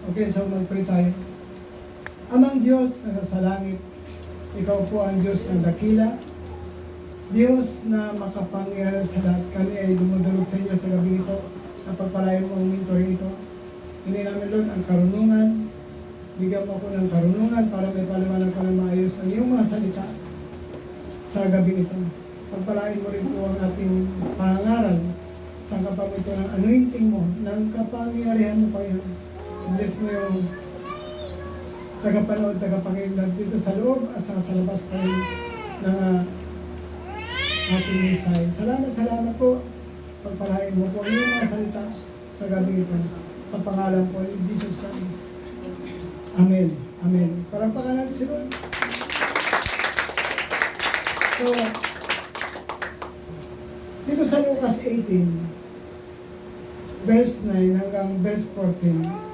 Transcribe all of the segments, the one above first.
Okay, so mag-pray tayo. Amang Diyos na nasa langit, ikaw po ang Diyos ng dakila, Diyos na makapangyarihan sa lahat. Kami ay dumudulog sa iyo sa gabi ito, na pagpalayan mo ang mentoring ito. Hindi namin, Lord, ang karunungan. Bigyan mo ako ng karunungan para may paliwanag ko ng maayos ang iyong mga salita sa gabi ito. Pagpalain mo rin po ang ating pangangaral sa kapamito ng anointing mo, ng kapangyarihan mo pa yun. Bless mo yung tagapanood, tagapakinig dito sa loob at sa labas pa rin ng ating mensahe. Salamat po. Pagpalain mo po yung mga salita sa gabi ito. Sa pangalan po ni Jesus Christ. Amen. Amen. Parapakan natin si Lord. So, dito sa Lucas 18, verse 9 hanggang verse 14,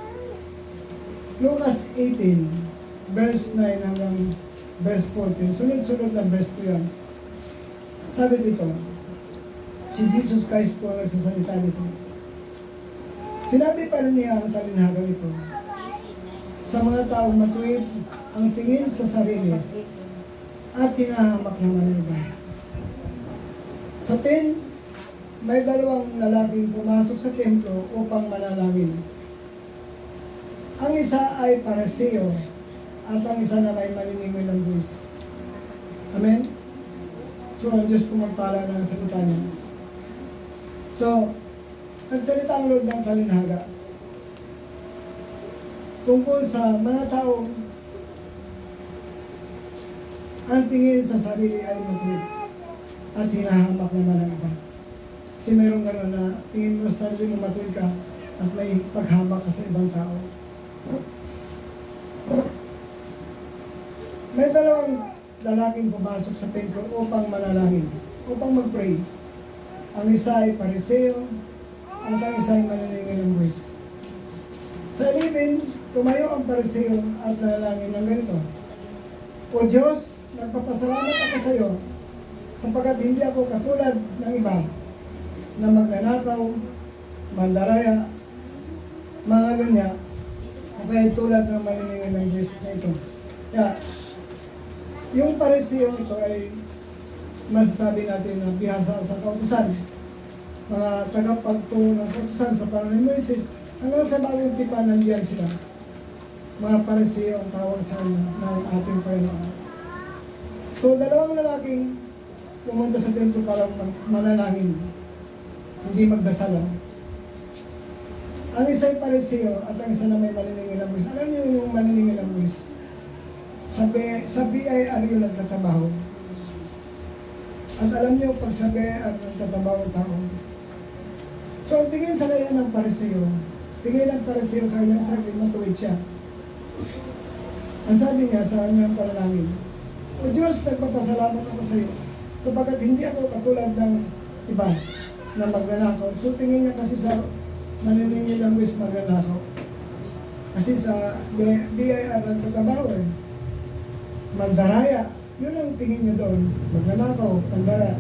Lucas 18, verse 9 hanggang verse 14. Sunod-sunod na verse po yan. Sabi dito, si Jesus Christ po ang nagsasalita dito. Sinabi pa rin niya ang talinhagang ito. Sa mga taong matuwid ang tingin sa sarili at hinahamak naman ng iba. Sa 10, may dalawang lalaking pumasok sa templo upang manalangin. Ang isa ay Pariseo at ang isa na may maniningil ng buwis. Amen? So, ang Diyos po magpala ng salita niya. So, nagsalita ang Lord ng talinhaga tungkol sa mga taong ang tingin sa sarili ay matuwid at hinahamak naman ang iba. Kasi mayroong gano'n na tingin mo sa sarili mo matuwid ka at may paghamak ka sa ibang tao. May dalawang lalaking pumasok sa templo upang manalangin, upang mag-pray. Ang isa ay Pariseo at ang isa ay maniningil ng buwis. Sa 11, tumayo ang Pariseo at nanalangin ng ganito: O Diyos, nagpapasalamat ako sa iyo sapagkat hindi ako katulad ng iba na magnanakaw, mandaraya, mga lunya, o kaya tulad ng maniningil ng Diyos na ito. Kaya, yung Pariseo ito ay masasabi natin na bihasa sa kautusan. Mga tagapagturo ng kautusan sa panahon ni Moises, hanggang sa bagong tipan nandiyan sila. Mga Pariseo ang tawag sa ng ating Panginoon. So, dalawang lalaking pumunta sa templo para manalangin, hindi magdasal. Ang isa ay Pariseo at ang isa na may maniningil ng buwis. Alam niyo yung maniningil ng buwis? Sa BIR yung nagtatrabaho. At alam niyo, pag sa BIR nagtatrabaho ang tao. So, ang tingin sa kanya ng Pariseo, tingin ng Pariseo sa kanya, sabi, matuwid siya. Ang sabi niya sa kanyang panalangin, O Diyos, nagpapasalamat ako sa iyo, sapagkat hindi ako katulad ng iba na magnanakaw. So, tingin niya kasi sa maniningil ng buwis magnanakaw. Kasi sa BIR nagtatrabaho mandaraya, yun ang tingin niya doon. Magnanakaw, mandaraya.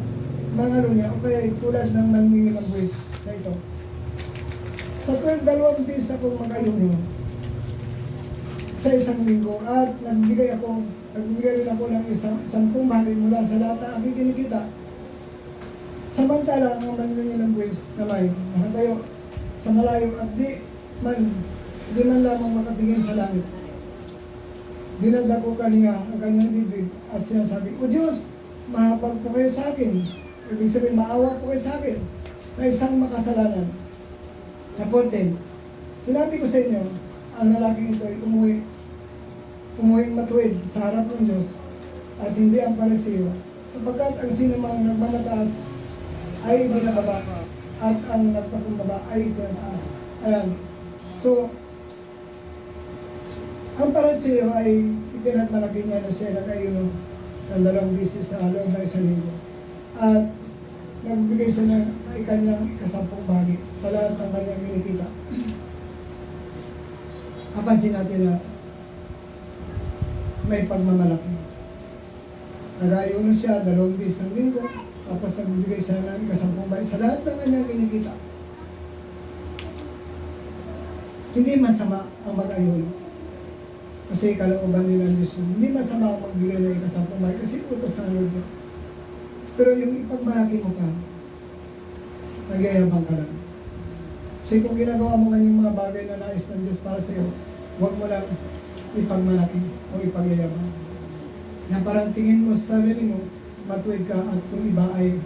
Mga niya, o kaya tulad ng maniningil ng buwis na ito. Sa 2 beses akong mag-ayuno sa isang linggo at nagbigay rin ako ng 10 bahagi mula sa lahat ng aking kinikita. Samantala, ang maniningil ng buwis na may nakatayo sa malayo at di man lamang makatingin sa langit. Dinadako kaniya ang kanyang bibig at sinasabi, O Diyos, mahapag po kayo sa akin. Ibig sabihin, maawa po kayo sa akin na isang makasalanan. Sa 14, sinabi ko sa inyo, ang lalaking ito ay umuwing matuwid sa harap ng Diyos at hindi ang Pariseo, sapagkat ang sinumang nagmamataas ay ibinababa at ang nagpakumbaba ay itinataas. Ayan. So, ang Pariseo ay ipinagmalaki niya na siya nag-ayuno ng 2 beses sa loob ng 1 linggo. At nagbigay siya ng kanyang 10 bahagi sa lahat ng kanyang kinikita. Kapansin natin na may pagmamalaki. Nag-ayuno siya 2 beses sa linggo, tapos nagbibigay siya ng 10 bahagi sa lahat ng kanyang kinikita. Hindi masama ang mag-ayuno. Kasi kalooban din ng Diyos yun. Hindi masama ang magbigay ng ikasampung bahagi kasi utos ng Lord yun. Pero yung ipagmalaki mo pa, nagyayabang ka lang. Kasi kung ginagawa mo ngayon yung mga bagay na nais ng Diyos para sa iyo, huwag mo lang ipagmalaki o ipagyayabang. Na parang tingin mo sa sarili mo, matuwid ka at yung iba ay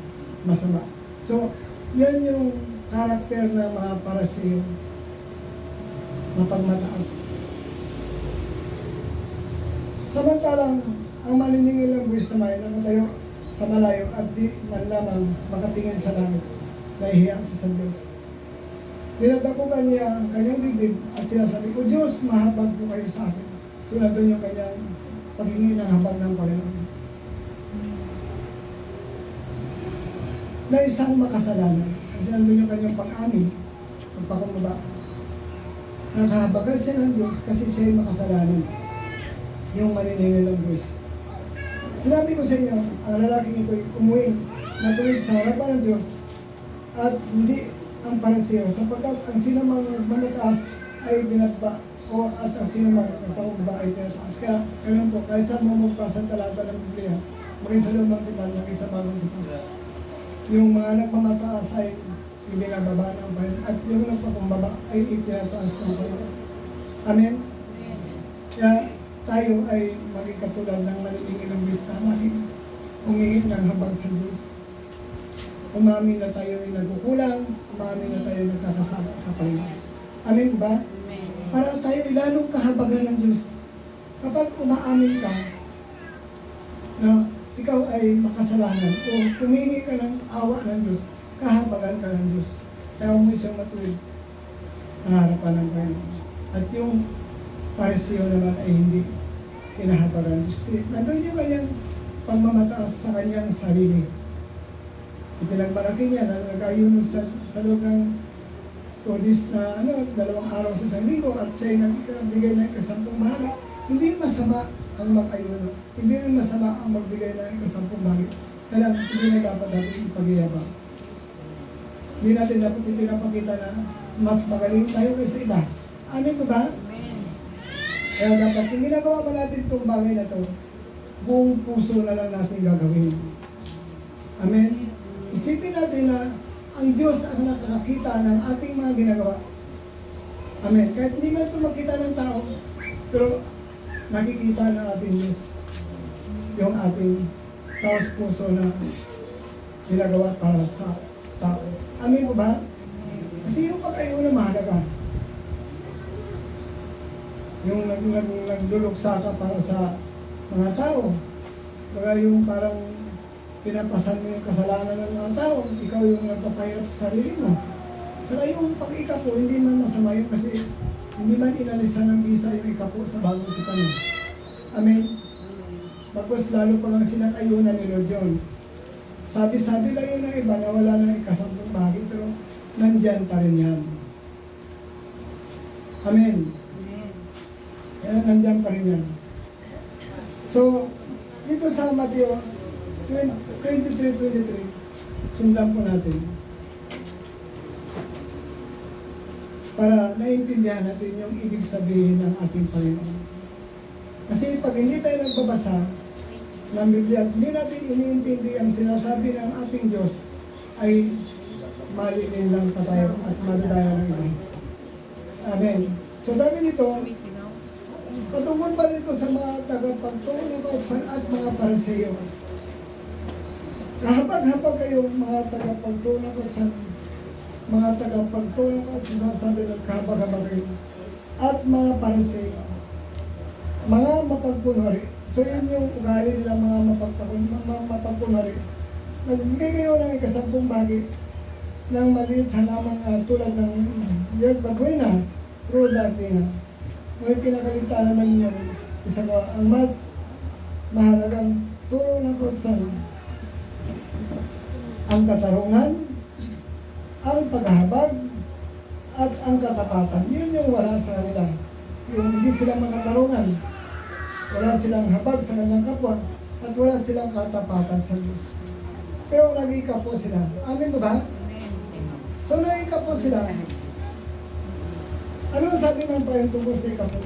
masama. So, yan yung karakter na mga para sa iyo, mapagmataas. Samantalang, ang maniningil ng buwis naman ay nakatayo sa malayo at di man lamang makatingin sa langit, nahihiya sa Diyos. Dinatapukan niya ang kanyang dibdib at sinasabi, O Diyos, mahabag po kayo sa akin. So, nandun yung kanyang paghingi ng habag ng Panginoon. Na isang makasalanan. Kasi nandun yung kanyang pag-amin, pagpakumbaba. Nakahabagan siya ng Diyos kasi siya yung makasalanan. Yung maniningil ng buwis. Sinabi ko sa inyo, ang lalaking ito'y umuwing na tuwid sa harapan ng Diyos at hindi ang parasiyo sapagkat ang sinumang nagmamataas ay binatba o at ang sinumang nagpakumbaba ay tinataas. Kaya, ganun po, kahit saan mo magpasa ang talata ng Biblia, maging sa lumang tipan, maging sa bagong tipan. Yung mga nagmamataas ay ibinababa ng Panginoon at yung nagpakumbaba ay itinataas ng Panginoon. Amen? Kaya, tayo ay maging katulad ng maniningil ng Diyos na natin humingi ng habag sa Diyos. Umamin na tayo ay nagkukulang, umamin na tayo nagkakasala sa Panginoon. Amen ba? Amen. Para tayo lalong kahabagan ng Diyos. Kapag umaamin ka na ikaw ay makasalanan o humingi ka ng awa ng Diyos, kahabagan ka ng Diyos. Kaya mo isang matuwid ang harapan ng Panginoon. At yung parisiyo naman ay hindi kinahabagan. Kasi nandun yung kanyang pagmamataas sa kanyang sarili. Ipinagmalaki niya na nag-ayuno sa loob ng 2 days na 2 araw sa isang linggo at siya ay nagbigay ng ikasampung bahagi. Hindi masama ang mag-ayuno. Hindi rin masama ang magbigay ng ikasampung bahagi. Kaya hindi na dapat natin ipagyayabang. Hindi natin dapat ipinapakita na mas magaling tayo kaysa iba. Amin po ba? Kaya dapat, kung ginagawa pa natin itong bagay na ito, buong puso na lang natin gagawin. Amen? Isipin natin na ang Diyos ang nakakakita ng ating mga ginagawa. Amen? Kahit hindi man ito makita ng tao, pero nakikita ng ating Diyos yung ating taos puso na ginagawa para sa tao. Amen po ba? Kasi yung pag-ayuno mahalaga. Yung nagluluksa ka para sa mga tao. Kaya yung parang pinapasan mo yung kasalanan ng mga tao, ikaw yung nagpapahirap sa sarili mo. Saka yung pag-ikapo, hindi man masama yun kasi hindi man inalisan ng bisa yung ikapo sa bagong tipan. Amen? Bagos lalo pa lang sinakayunan ni Lord John. Sabi-sabi lang yun ng iba na wala nang ikasampung bahagi, pero nandyan pa rin yan. Amen? Kaya nandyan pa rin yan. So, dito sa Mateo 23:23, sundan po natin. Para naiintindihan natin yung ibig sabihin ng ating Panginoon. Kasi pag hindi tayo nagbabasa ng Biblia at hindi natin iniintindi ang sinasabi ng ating Diyos, ay malilin lang pa tayo at madadaya ng iba. Amen. So sabi dito, patungkol pa rito sa mga tagapagturo ng kautusan at mga Pariseo. Kahabag-habag kayong mga tagapagturo ng kautusan, mga tagapagturo ng kautusan, sabi ng kahabag-habag kayo, at mga Pariseo, mga mapagpunwari. So yun yung ugali nila, mga mapagpunwari. Nagbigay kayo ng ikasampung bahagi ng maliit halaman tulad ng yerba buena, ruda, pina. Ngayon pinakaligtaan naman yung isa ko, ang mas mahalagang turo ng kautusan, ang katarungan, ang paghahabag, at ang katapatan. Yun yung wala sa kanila. Yung hindi silang makatarungan, wala silang habag sa kanyang kapwa, at wala silang katapatan sa Diyos. Pero nag-iikapo sila. Amin ba ba? So nag-iikapo sila. Ano ang sabi ng payon tungkol sa ikapo?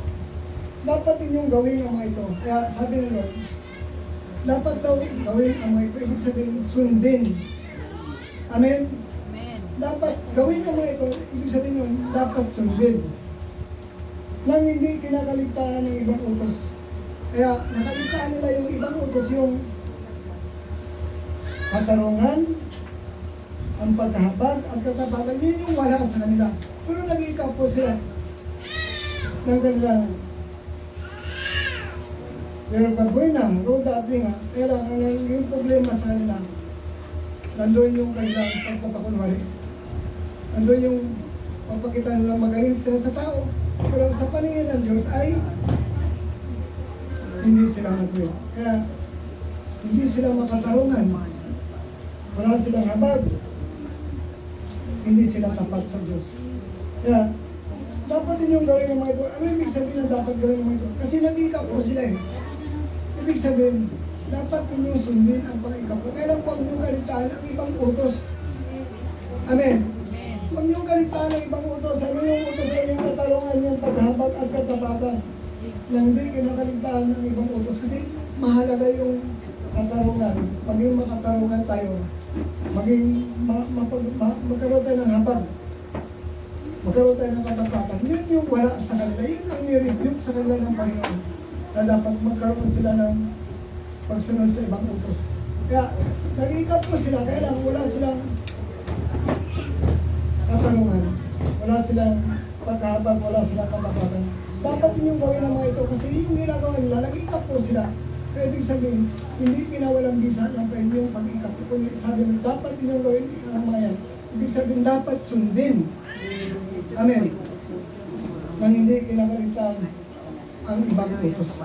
Dapat inyong gawin ang mga ito. Kaya sabi ng Lord, dapat daw gawin ang mga ito. Ibig sabihin, sundin. Amen? Amen. Dapat gawin ang mga ito. Ibig sabihin yun, dapat sundin. Nang hindi kinakaligtaan ng ibang utos. Kaya nakaligtaan nila yung ibang utos, yung katarungan, ang paghahabag, ang katapatan. Yun yung wala sa kanila. Pero nag-iikap po sila ng kanilang pero gagawin na, roda at nga, kailangan yung problema sa kanila. Nandun yung kanilang pagpapakunwari. Nandun yung pagpakita nila magaling sila sa tao. Pero sa paningin ng Diyos ay hindi sila matuwid. Kaya hindi sila makatarungan. Wala silang habag. Hindi sila tapat sa Diyos. Kaya dapat din yung gawin ng mga ito. Ano ibig sabihin na dapat gawin ng mga ito? Kasi nag-iikap po sila eh. Ibig sabihin, dapat ninyong sundin ang pang-ikapo. Kailan huwag niyong kalitaan ang ibang utos. Amen. Huwag niyong kalitaan ang ibang utos. Ano yung utos ay yung katarungan, yung paghabag at katapatan. Nang hindi kinakaligtaan ng ibang utos. Kasi mahalaga yung katarungan. Maging makatarungan tayo. Maging magkaroon tayo ng habag. Magkaroon tayo ng katapatan. Yun yung wala sa kanila. Yun ang nirebuke sa kanila ng Panginoon. Na dapat magkaroon sila ng pagsunod sa ibang utos. Kaya, nag-iikap po sila, kaya lang wala silang katanungan, wala silang pagkahabag, wala silang katapatan. Dapat ninyong gawin ang mga ito kasi yung ginagawa nila, nag-iikap po sila. Kaya ibig sabihin, hindi pinawalang bisa ng pwede yung pag-iikap. Kung sabi mo, dapat ninyong gawin ang mga yan. Ibig sabihin, dapat sundin. Amen. Nang hindi kinakaligtaan ang ibang utos.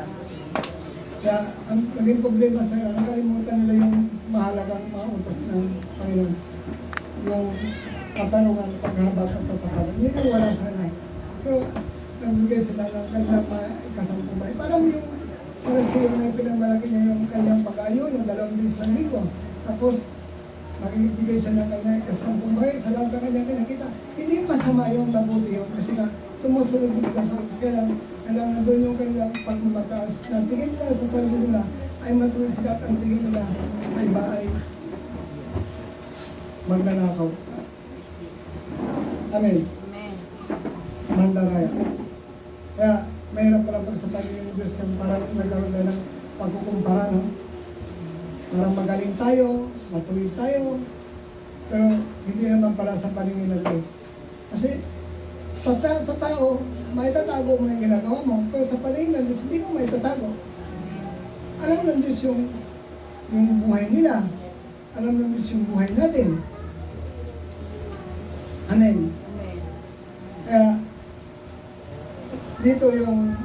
Kaya ang naging problema sa kanila, nakalimutan nila yung mahalagang mga utos ng Panginoon. Yung katanungan, paghabag at katapatan. Yun yung wala sa kanila. Pero nagbigay sila ng kanilang ikasampumay. Parang yung siya na pinagmalaki niya yung kanyang pag-ayo, yung 2 beses ang linggo. Tapos, magbibigay siya ng kanyang ikasampumay sa lahat ng kanyang pinakita. Hindi masama yung mabuti yun kasi nga sumusunod din sila sa utos. Kailangan doon yung kanilang pagmamataas na tingin nila sa sarili nila ay matuwid sila at ang tingin nila sa iba ay magnanakaw. Amen. Amen. Mandaraya. Kaya mahirap pala pag sa Panginoon ng Diyos yung parang nagkaroon tayo ng pagkukumpara, no? Parang magaling tayo, matuwid tayo, pero hindi naman pala sa paningin ng Diyos. Kasi sa tao, maitatago mo yung ginagawa mo, pero sa paningin ng Diyos, hindi mo maitatago. Alam ng Diyos yung buhay nila. Alam ng Diyos yung buhay natin. Amen. Amen. Kaya, dito yung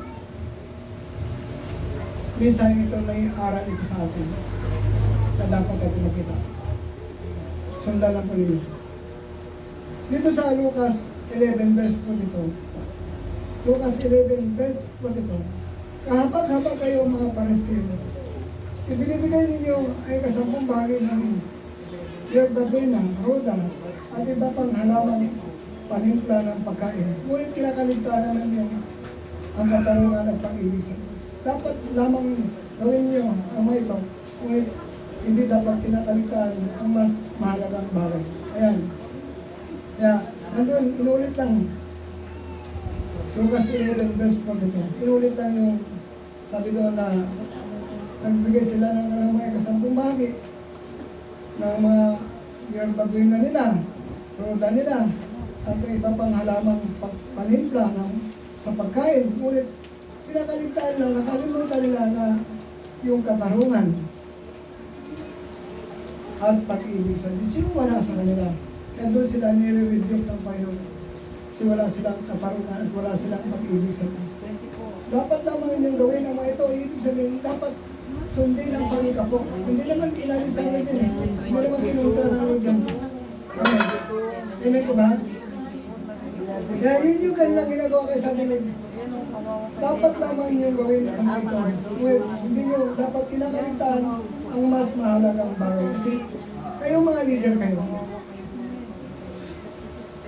minsan ito may aral ito sa atin na dapat natin makita. Sundan lang po ninyo. Dito sa Lucas 11 verse po dito. Lucas 11 verse po dito. Kahabag-habag kayo mga pariseo. Ibinibigay ninyo ay kasampung bagay ng yerbabena, roda, at iba pang halaman panimpla ng pagkain. Ngunit kinakaligtaan naman yung ang katarungan at pag-ibig sa Diyos. Dapat lamang gawin niyo ang mga ito. Ngunit hindi dapat kinakaligtaan ang mas mahalagang bagay. Ayan. Kaya, nandun, inulit lang. Lucas 11 verse 4 dito. Inulit lang yung sabi doon na nagbigay sila ng mga kasampung bahagi ng mga yerbabena na nila, roda nila, at iba pang halamang panimpla sa pagkain. Ngunit pinakaligtaan lang, nakalimutan nila na yung katarungan at pag-ibig sa Diyos, yung wala sa kanila. Kaya doon sila nire-rebuke ng Panginoon. Kasi wala silang katarungan at wala silang pag-ibig sa Diyos. Dapat lamang yung gawin ng mga ito, ibig sabihin, dapat sundin ang pangikapo. Hindi naman inalis na yun eh. Hindi naman kinuntra na yun yan. Amen. Amen ko ba? Kaya yun yung kanilang ginagawa kay sabi nila. Dapat lamang yung gawin ang mga ito. Hindi nyo dapat kinakaligtaan ang mas mahalagang bagay. Kasi kayong mga leader kayo.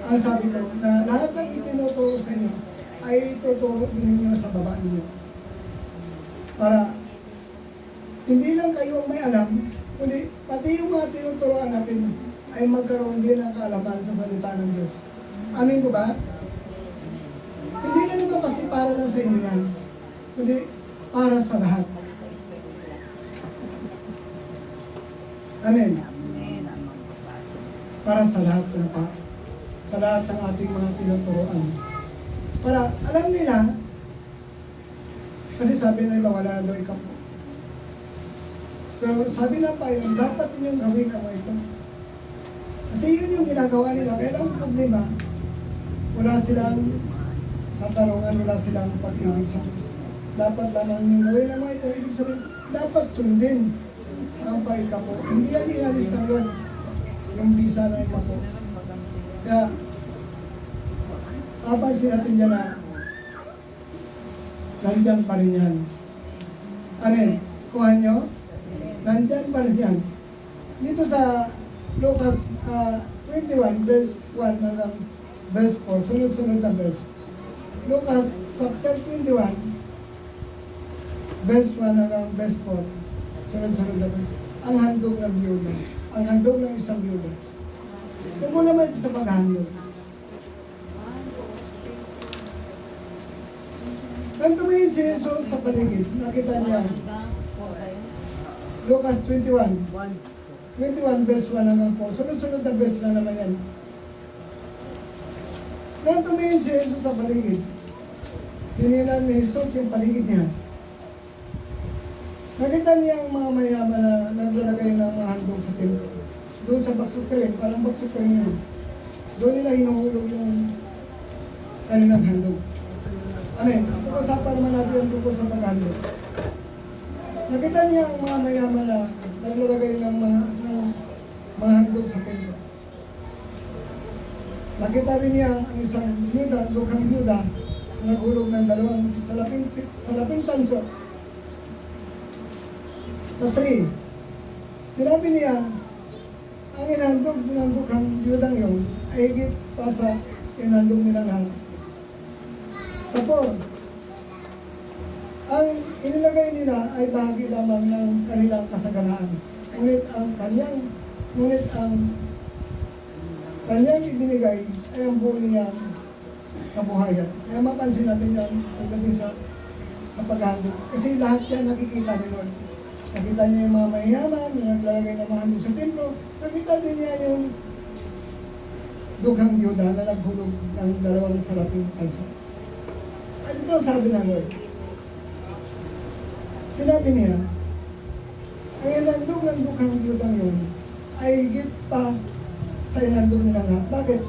Ang sabi ko, na lahat ng itinuturo sa inyo, ay tuturo din ninyo sa baba ninyo. Para hindi lang kayo ang may alam, kundi pati yung mga tinuturoan natin ay magkaroon din ng kaalaman sa salita ng Diyos. Amin po ba? Hindi na naman kasi para lang sa inyo yan, kundi para sa lahat. Amen. Para sa lahat ng tao. Sa lahat ng ating mga tinuturoan. Para alam nila, kasi sabi nila wala na daw ikaw. Pero sabi na pa yun, dapat ninyong gawin ang ito. Kasi yun yung ginagawa nila. Kaya lang problema, wala silang katarungan, wala silang pag-ibig sa Diyos. Dapat lamang yung gawin ang ito. Ibig sabihin, dapat sundin ang paikapo. Hindi yan inalis na yun. Yung visa na ikapo. Kaya, papansin natin dyan na nandyan pa rin yan. Amen. Kuha nyo? Nandyan pa rin yan. Dito sa Lucas 21, verse 1 hanggang verse 4, sunod-sunod na verse. Lucas chapter 21, verse 1 hanggang verse 4, sunod-sunod na verse. Ang handog ng biyuda. Ang handog ng isang biyuda. Kung mo naman ito sa paghandog. Nang tumingin si Jesus sa paligid, nakita niya Lucas 21 verse 1 hanggang 4. Sunod-sunod na verse na naman yan. Nang tumingin si Jesus sa paligid, tininan ni Jesus yung paligid niya. Nakita niya ang mga mayaman na naglalagay ng mga handog sa templo. Doon sa baksukrin, parang baksukrin yun. Doon nila hinuhulog yung kanilang handog. Amen. Pag-usapan naman natin ang tungkol sa paghandog. Nakita niya ang mga mayaman na naglalagay ng mga handog sa templo. Nakita rin niya ang isang byuda, lukhang byuda, naghulog ng dalawang salaping tanso sa tree. Sinabi niya, ang inhandog ng lukhang byudang yun ay higit pa sa inhandog nilang lahat. Sa 4, ang inilagay nila ay bahagi lamang ng kanilang kasaganaan. Ngunit ang kanyang ibinigay ay ang buo niyang kabuhayan. Kaya mapansin natin yan pagdating sa paghandog. Kasi lahat yan nakikita ni Lord. Nakita niya yung mga mayayaman, yung naglalagay ng mga handog sa templo. Nakita din niya yung dughang byuda na naghulog ng dalawang salaping tanso. At ito ang sabi ng Lord. Sinabi niya, ang inandog ng dughang byudang yun ay higit pa sa inandog nila nga. Bakit?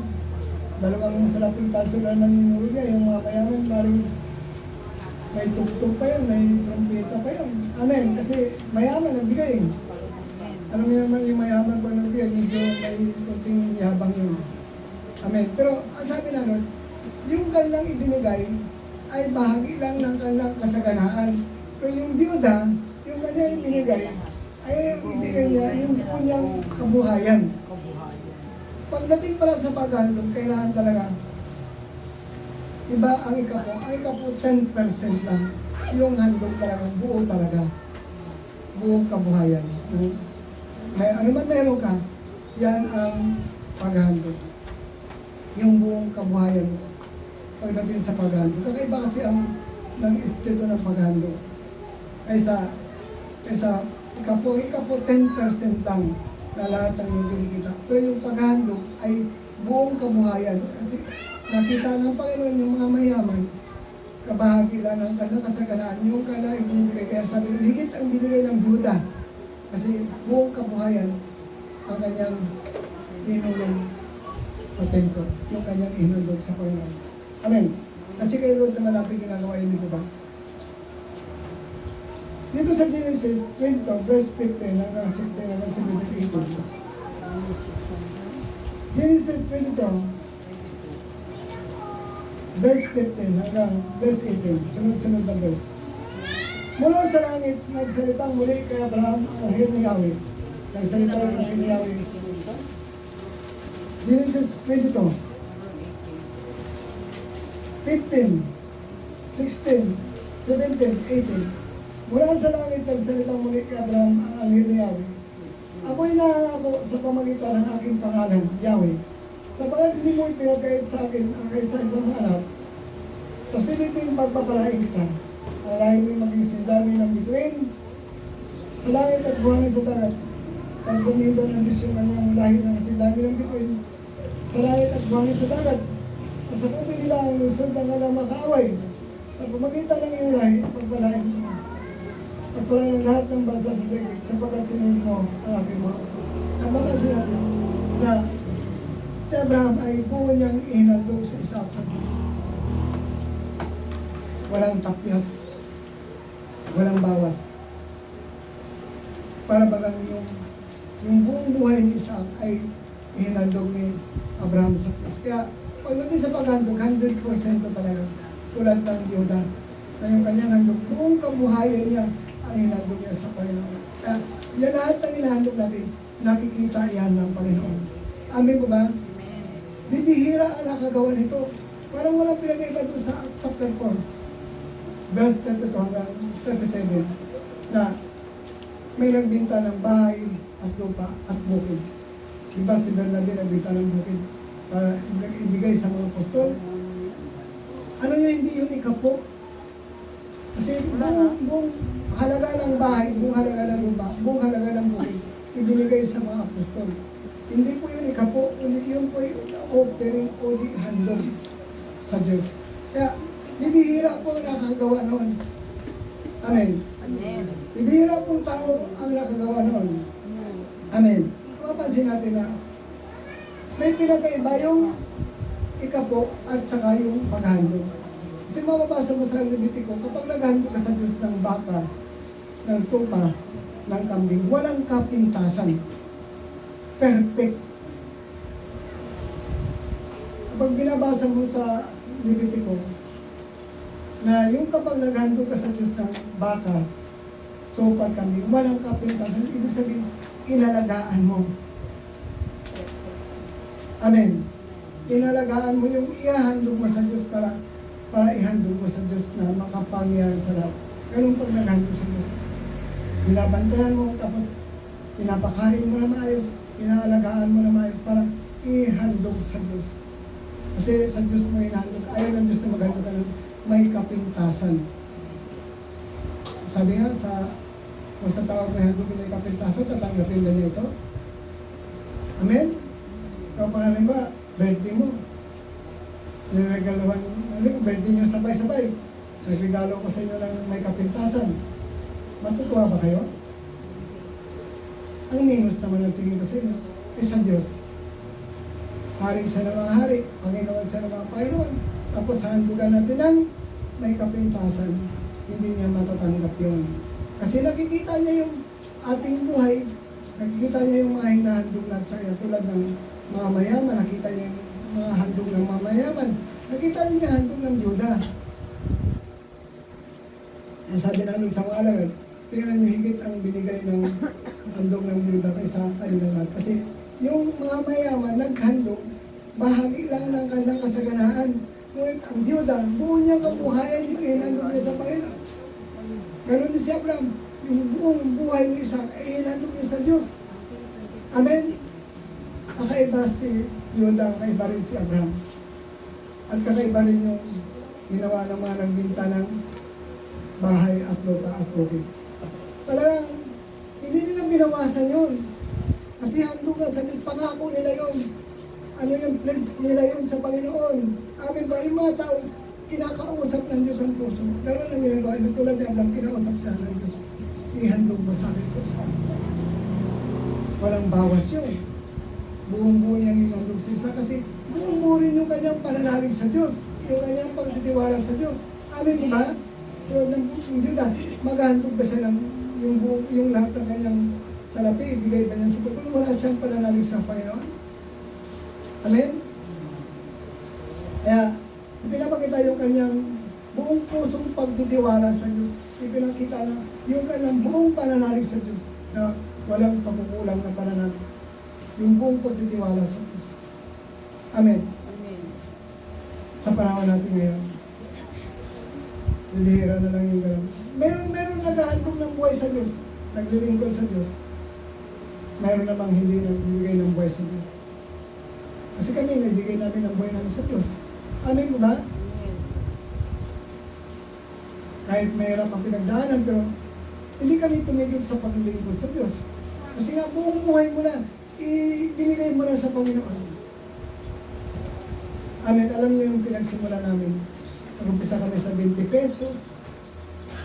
Dalawang salaping tanso na naninulog niya, yung mga mayaman, maring may tugtog pa yun, may trompeta pa yun. Amen. Kasi mayaman ang bigay. Alam niyo naman yung mayaman pa ng bigay, medyo may kunting yabang yun. Amen. Pero ang sabi na Lord, yung kanilang ibinigay ay bahagi lang ng kanilang kasaganaan. Pero yung byuda, yung kanyang ibinigay, ay ibigay niya yung kanyang kabuhayan. Pagdating pala sa paghandog, kailangan talaga iba ang ikapo. Ang ikapo 10% lang. Yung handog talaga, buo talaga. Buong kabuhayan. May ano man meron ka, yan ang paghandog. Yung buong kabuhayan mo. Pagdating sa paghandog. Kakaiba kasi ang ng espiritu ng paghandog. Kaysa ikapo 10% lang na lahat ng yung kinikita. Pero yung paghandog ay buong kabuhayan. Kasi nakita ng Panginoon yung mga mayaman, kabahagi lang ng kanilang kasaganaan, yung kanilang ibinibigay. Kaya sabi nila, higit ang binigay ng byuda. Kasi buong kabuhayan ang kanyang inulong sa templo. Yung kanyang inulong sa Panginoon. Amen. Kasi kay Lord naman natin ginagawa yun, di ba? Dito sa Genesis 20, verse 15 hanggang 16 hanggang 17. Genesis 22, verse 15 hanggang verse 18. Sunod-sunod na verse. Mula sa langit, nagsalitang muli kay Abraham ang anghel ni Yahweh. Nagsalita ang anghel ni Yahweh. Genesis 22, 15 16, 17, 18. Mula sa langit ang salitang muli kay Abraham ang anghel ni Yahweh. Ako'y nangangako sa pamagitan ng aking pangalan, Yahweh. Sapagat hindi mo ipinagkait sa akin ang kaisa-isang anak, sa siliting pagpapalain kita. Alalahin mo'y maging sindami ng bituin, sa langit at buhangin sa dagat. Pag gumiba ng Diyos yung kanyang lahi ng sindami ng bituin, sa langit at buhangin sa dagat. At sa kubi nila ang lusod ng kanyang makaaway. Sa pamagitan ng iyong lahi, pagpalain kita. Pagpalain ng lahat ng bansa sa dagat, sapagkat sinunod mo ang aking mga utos. Nabakansin natin na si Abraham ay buo niyang inandog sa Isaac sa Diyos. Walang tapyas, walang bawas. Para bagang yung buong buhay ni Isaac ay hinandog ni Abraham sa Diyos. Kaya pagdating sa paghandog, 100% talaga. Tulad ng Yuda, na yung kanyang handog, buong kabuhayan niya ang hinandog niya sa Panginoon. Kaya yan lahat ng hinahandog natin, nakikita yan ng Panginoon. Amin po ba? Bibihira ang nakagawa nito. Parang walang pinag-iba doon sa chapter 4. Verse 32 hanggang 37 na may nagbinta ng bahay at lupa at bukid. Diba si Bernabe nagbinta ng bukid para ibigay sa mga apostol? Ano yun, hindi yun ikapo? Kasi buong halaga ng bahay, buong halaga ng lupa, buong halaga ng bukid, ibinigay sa mga apostol. Hindi po yun ikapo, hindi yun po yung offering o di handog sa Diyos. Kaya, bibihira po ang nakagawa noon. Amen. Amen. Bibihira pong tao ang nakagawa noon. Amen. Mapansin natin na may pinakaiba yung ikapo at saka yung paghandog. Kasi mababasa mo sa Levitico, kapag naghandog ka sa Diyos ng baka, ng tupa, ng kambing, walang kapintasan. Perfect. Kapag binabasa mo sa Levitico, na yung kapag naghandog ka sa Diyos ng baka, tupa, kambing, walang kapintasan, ibig sabihin, inalagaan mo. Amen. Inalagaan mo yung ihahandog mo sa Diyos para ihandog mo sa Diyos na makapangyarihan sa lahat. Ganun pag naghandog sa Diyos. Binabantayan mo, tapos pinapakain mo na maayos, inaalagaan mo na maayos para ihandog sa Diyos. Kasi sa Diyos mo inahandog, ayaw ng Diyos na maghandog ka ng may kapintasan. Sabi nga, kung sa tawag na handog may kapintasan, tatanggapin na niya ito. Amen? Kung pangalan ba, birthday mo. Niregaluhan, birthday nyo sabay-sabay. Nagregalo ko sa inyo ng may kapintasan. Matutuwa ba kayo? Ang minus naman ang tingin ko sa inyo, sa Diyos. Hari sa mga hari, Panginoon sa mga Panginoon. Tapos handugan natin ng may kapintasan, hindi niya matatanggap yun. Kasi nakikita niya yung ating buhay, nakikita niya yung mga hinahandog natin sa kanya, tulad ng mga mayaman, nakita niya yung mga handog ng mga mayaman, nakita niya handog ng Yuda. Ang sabi namin sa mga alagad, tingnan niyo higit ang binigay ng handog ng Yuda kaysa kanilang lahat. Kasi yung mga mayaman naghandog, bahagi lang ng kanilang kasaganaan. Ngunit ang Yuda, buo niyang kabuhayan yung hinandog niya sa Panginoon. Ganon din si Abraham, yung buong buhay ni Isaac ay hinandog niya sa Diyos. Amen? Kakaiba si Yuda, kakaiba rin si Abraham. At kakaiba rin yung ginawa ng mga nagbinta ng bahay at lupa at bukid. Talagang, hindi nila binawasan yun. Kasi handog na sa pangako nila yun. Ano yung pledge nila yun sa Panginoon. Amin ba? Yung mga tao, kinakausap ng Diyos ang puso. Gano'n ang ginagawa. Tulad niya lang, kinausap siya ng Diyos. Ihandog mo sa akin sa isa. Walang bawas yun. Buong-buo niyang ihandog sa isa. Kasi buong-buo rin yung kanyang pananalig sa Diyos. Yung kanyang pagtitiwala sa Diyos. Amin mo ba? Tulad ng Yuda, maghahandog ba siya ng yung lahat ng kanyang salapi, ibigay ba niya sa Panginoon? Wala siyang pananalig sa Panginoon. Amen? Kaya, pinapakita yung kanyang buong pusong pagtitiwala sa Diyos. Ipinakita na yung kanyang buong pananalig sa Diyos na walang pagkukulang na pananalig. Yung buong pagtitiwala sa Diyos. Amen? Amen. Sa panahon natin ngayon. Bibihira na lang yung gano'n. Meron naghahandog ng buhay sa Diyos. Naglilingkod sa Diyos. Meron namang hindi nagbibigay ng buhay sa Diyos. Kasi kami, nagbigay namin ng buhay namin sa Diyos. Amin mo ba? Kahit mahirap ang pinagdaanan, pero hindi kami tumigil sa paglilingkod sa Diyos. Kasi nga, buong buhay mo na, ibinigay mo na sa Panginoon. Amen. Alam niyo yung pinagsimula namin. Nag-umpisa kami sa 20 pesos.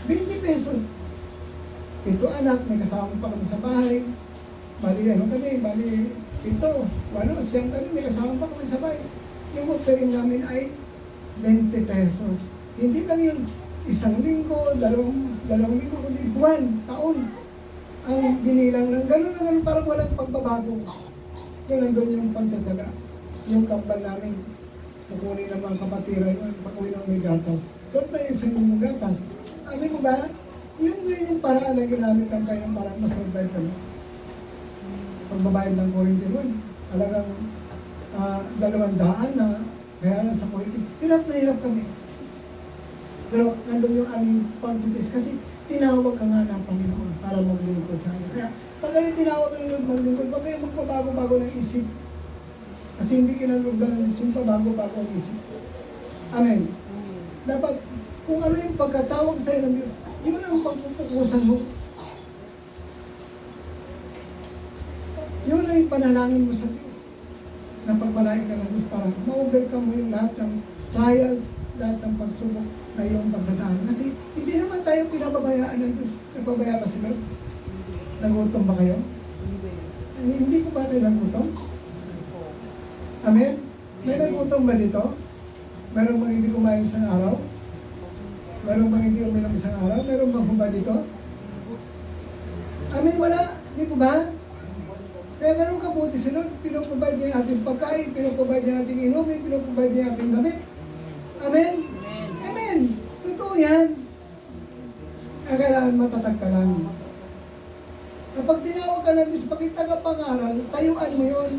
20 pesos. Ito anak, may kasama pa kami sa bahay. Bali, ito, siyang kami, may kasama pa kami sa bahay. Yung offering namin ay 20 pesos. Hindi lang yun, isang linggo, dalawang linggo, kundi buwan, taon. Ang binilang ng gano'n na gano'n, parang walang pagbabago. Kung nandun yung pagtatsaga, yung kampal namin, kukunin ng mga kapatiran, pakunin ng may gatas. So, na yung isang yung gatas. Amin mo ba? Yung paraan na ginamit ang kayo para masurvive kami. Pagbabayad ng kuryente nun, alagang 200 na kaya lang sa kuryente. Hirap na hirap kami. Pero nandun yung aming pagtitis kasi tinawag ka nga ng Panginoon para maglingkod sa akin. Kaya pag kayo tinawag ng Lord maglingkod, pag kayo magpabago-bago ng isip, kasi hindi kinalugdan ng Diyos yung pabago-bago ang isip. Amen. Dapat, kung ano yung pagkatawag sa'yo ng Diyos, yun ang pagpupukusan mo. Yun ay panalangin mo sa Diyos. Na pagpalain ka ng Diyos para ma-overcome mo yung lahat ng trials, lahat ng pagsubok na iyong pagdadaan. Kasi hindi naman tayo pinababayaan ng Diyos. Nagpabaya ba sila? Nagutom ba kayo? Hindi ko ba kayo nagutom? Amen? May nagutom ba dito? Meron bang hindi kumain isang araw? Meron bang hindi uminom isang araw? Meron bang hubad dito? Amen? Wala? Hindi ko ba? Kaya ganun kabuti sila, pinaprovide niya ating pagkain, pinaprovide niya ating inumin, pinaprovide niya ating damit. Amen? Amen! Totoo yan. Kaya kailangan matatag ka lang. Kapag tinawag ka ng Diyos, pag taga-pangaral, tayuan mo yun.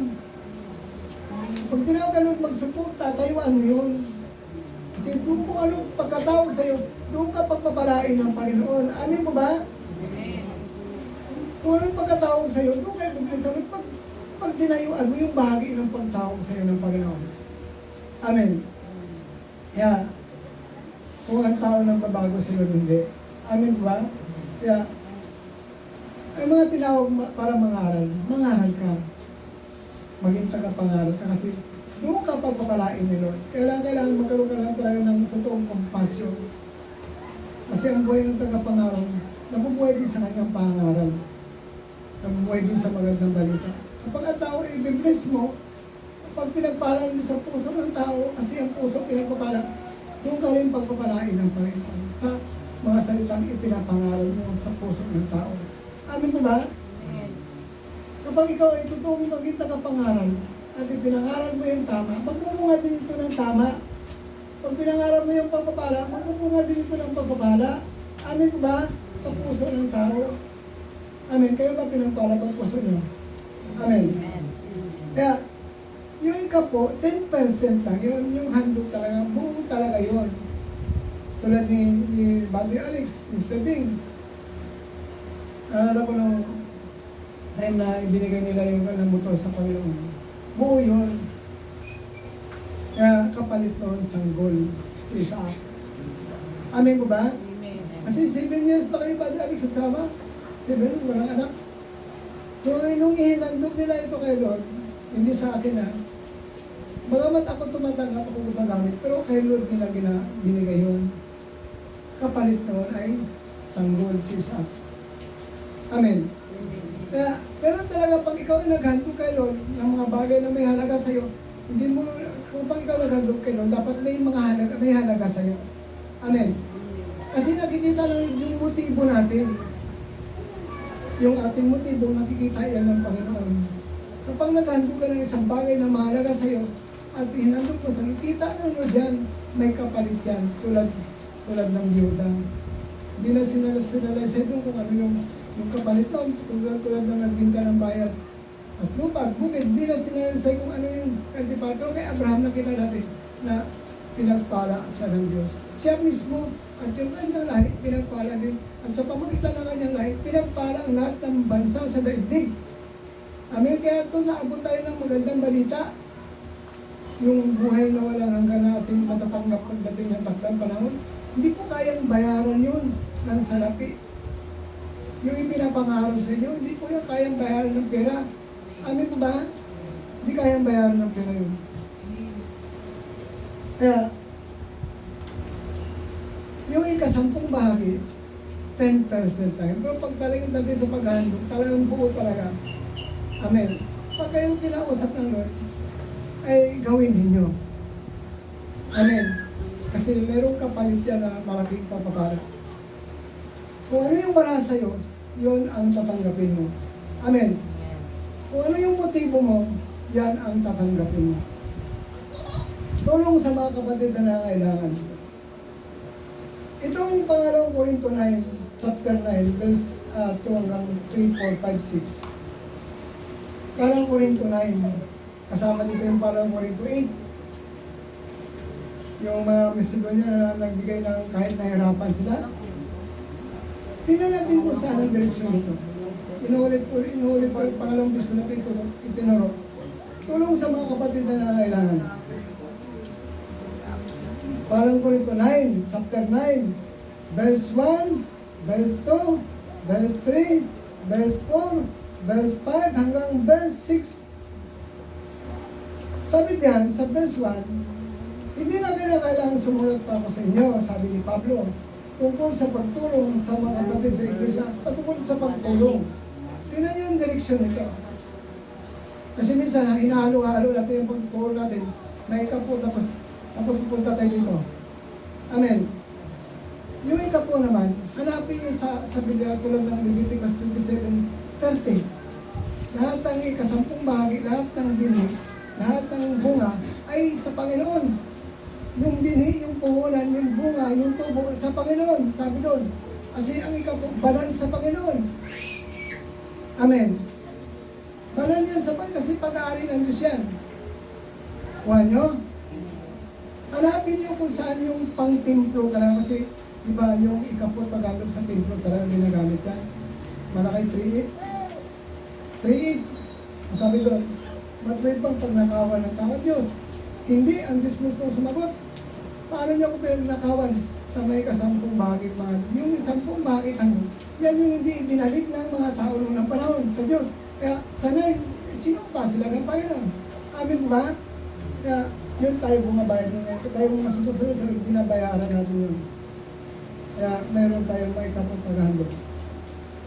Pag tinawag ka ng magsuporta, tayuan mo yun. Kasi kung anong pagkatawag sa'yo, doon ka pagpapalain ng Panginoon. Amin mo ba? Kung anong pagkatawag sa'yo, doon kayo mag-Kristo. Pag tinayuan mo yung bahagi ng pagtawag sa'yo ng Panginoon. Amen. Kaya, kung ang tao nang babago sila hindi. Amen ba? Kaya, ay mga tinawag para mangaral, mangaral ka. Maging tagapangaral ka kasi doon ka pagpapalain ni Lord. Kailangan magkaroon ka lang talaga ng totoong kompasyon. Kasi ang buhay ng tagapangaral, nabubuhay din sa kanyang pangaral. Nabubuhay din sa magandang balita. Kapag ang tao i-bless mo, pag pinagpala mo sa puso ng tao, kasi ang puso pinagpapala, doon ka rin pagpapalain ng Panginoon sa mga salitang ipinapangaral mo sa puso ng tao. Amin mo ba? Kapag ikaw ay totoong maging tagapangaral at ipinangaral mo yung tama, magpupunga din ito ng tama. Pag pinangaral mo yung pagpapala, magpupunga din ito ng pagpapala. Amin mo ba? Sa puso ng tao. Amen. Kayo ba pinagpala pag puso nyo? Amen. Kaya, yung ika po, 10% lang. Yung handog talaga, buo talaga yun. Tulad ni Buddy Alex, Mr. Bing. Alala ko nung time na ibinigay nila yung motor sa Panginoon. Buo yun. Kaya kapalit noon sanggol si Isaac. Amen mo ba? Kasi 7 years pa kayo Buddy Alex sasama. 7, walang anak. So, nung ihinandog nila ito kay Lord, hindi sa akin bagamat ako tumatanggap ako gumagamit, pero kay Lord nila binigay yun. Kapalit noon ay sanggol si Isaac. Amen. Kaya, pero talaga pag ikaw ay naghandog kay Lord ng mga bagay na may halaga sa'yo, hindi mo, kung pag ikaw naghandog kay Lord, dapat may halaga sa'yo. Amen. Kasi nakikita lang yung motibo natin. Yung ating motibo, nakikita yan ng Panginoon. Kapag naghandog ka ng isang bagay na mahalaga sa'yo, at hinandog mo sa kita na dyan, may kapalit yan, tulad ng Yuda. Hindi na sinalaysay doon kung ano yung kapalit nun, tulad ng nagbinta ng bayad. At lupa, bukid, hindi na sinalaysay kung ano yung kantipato. Kay Abraham nakita natin na pinagpala siya ng Diyos. Siya mismo at yung kanyang lahi, pinagpala din. At sa pamagitan ng kanyang lahi, pinagpala ang lahat ng bansa sa daigdig. Amen. Kaya ito naabot tayo ng magandang balita. Yung buhay na walang hanggan natin matatanggap pagdating ng takdang panahon, hindi po kayang bayaran yun ng salapi. Yung ipinapangarap sa inyo, hindi po yung kayang bayaran ng pera. Amen po ba? Hindi kayang bayaran ng pera yun. Kaya, yung ikasampung bahagi, 10% time. Pero pag talagang natin sa paghandog, talagang buo talaga. Amen. Pag kayong kinausap ng Lord, ay gawin ninyo. Amen. Kasi merong kapalit yan na malaking papapala. Kung ano yung para sa'yo, yun ang tatanggapin mo. Amen. Kung ano yung motibo mo, yan ang tatanggapin mo. Tulong sa mga kapatid na nangailangan. Itong pangalawang Korinto 9, chapter 9, verse 2 hanggang 3, 4, 5, 6. Parang Korinto 9, kasama dito yung parang Korinto 8. Yung mga Macedonia na nagbigay ng kahit nahirapan sila. Tingnan natin kung saan ang direksyon nito. Inuulit po yung pangalawang bisko natin itinuro. Tulong sa mga kapatid na nangailangan. Parang Korinto 9, chapter 9, verse 1, verse 2, verse 3, verse 4, verse 5 hanggang verse 6. Sabi diyan, sa verse 1, hindi na kailangan sumulat pa ako sa inyo, sabi ni Pablo, tungkol sa pagtulong sa mga kapatid sa iglesia, patungkol sa pagtulong. Tingnan niyo yung direksyon nito. Kasi minsan, hinahalo-halo natin yung pagtulong natin, may ikapo tapos pupunta tayo dito. Amen. Yung ikapo naman, hanapin niyo sa Biblia tulad ng Leviticus 27:30. Lahat ng ikasampung bahagi, lahat ng bini, lahat ng bunga ay sa Panginoon. Yung bini, yung puhunan, yung bunga, yung tubo sa Panginoon. Sabi doon. Kasi ang ikapo, banal sa Panginoon. Amen. Banal yan sa Panginoon kasi pag-aari ng Diyos yan. Kuha nyo? Hanapin nyo kung saan yung pang-templo talaga kasi diba yung ikapot pag-agad sa templo talaga ginagamit yan. Malaki 3:8. Sabi doon, matwid bang pagnakawan ng tao Diyos? Hindi, ang Diyos mismo sumagot. Paano niya kung pinagnakawan sa may kasampung bahagi mga? Yung sampung bahagi ano, yan yung hindi ibinalik ng mga tao noong ng panahon sa Diyos. Kaya sanay, sinumpa sila ng Panginoon. Amin ba? Kaya yun tayo bumabayad nyo. Tayo mga susunod, binabayaran natin yun. Kaya meron tayong may kapagpaghandog.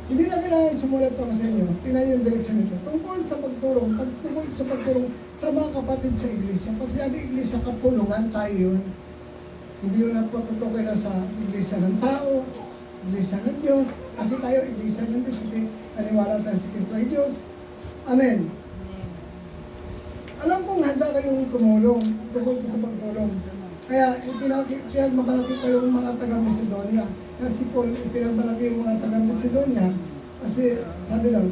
Hindi na kailangan sumulat pa sa inyo. Tingnan yung direksyon nito. Tungkol sa pagtulong, sa mga kapatid sa iglesia. Pag sinabi iglesia, kapulungan tayo yun. Hindi yun nagpapatukoy na sa iglesia ng tao, iglesia ng Diyos. Kasi tayo iglesia ng Diyos. Kasi naniwala tayo sa Kristo ay Diyos. Amen. Alam kong handa kayong tumulong tungkol sa pagtulong. Kaya pinagmamalaki kayong mga taga-Macedonia. Kasi Paul, pinagmalaki yung mga taga-Macedonia. Kasi sabi lang,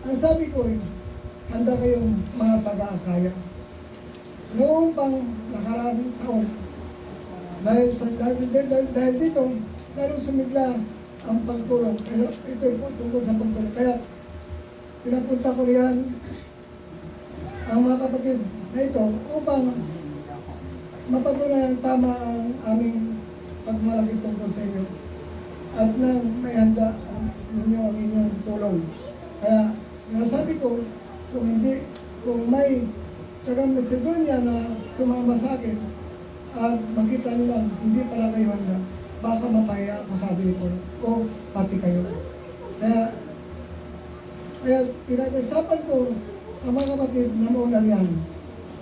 ang sabi ko, handa kayong mga taga-Akaya. Noong pang nakaraang taon, dahil dito, lalong sumigla ang pagtulong. Kaya ito po tungkol sa pagtulong. Kaya pinapunta ko riyan ang mga kapatid na ito upang mapatunayan tama ang aming pagmalaki tungkol sa inyo at nang may handa ninyo ang inyong tulong. Kaya nasabi ko, kung may tagang Macedonia na sumama sa akin at makita nila hindi pala kayo handa, baka mapaya ako, sabi ko, o pati kayo. Kaya pinag-usapan ko ang mga kapatid na mauna riyan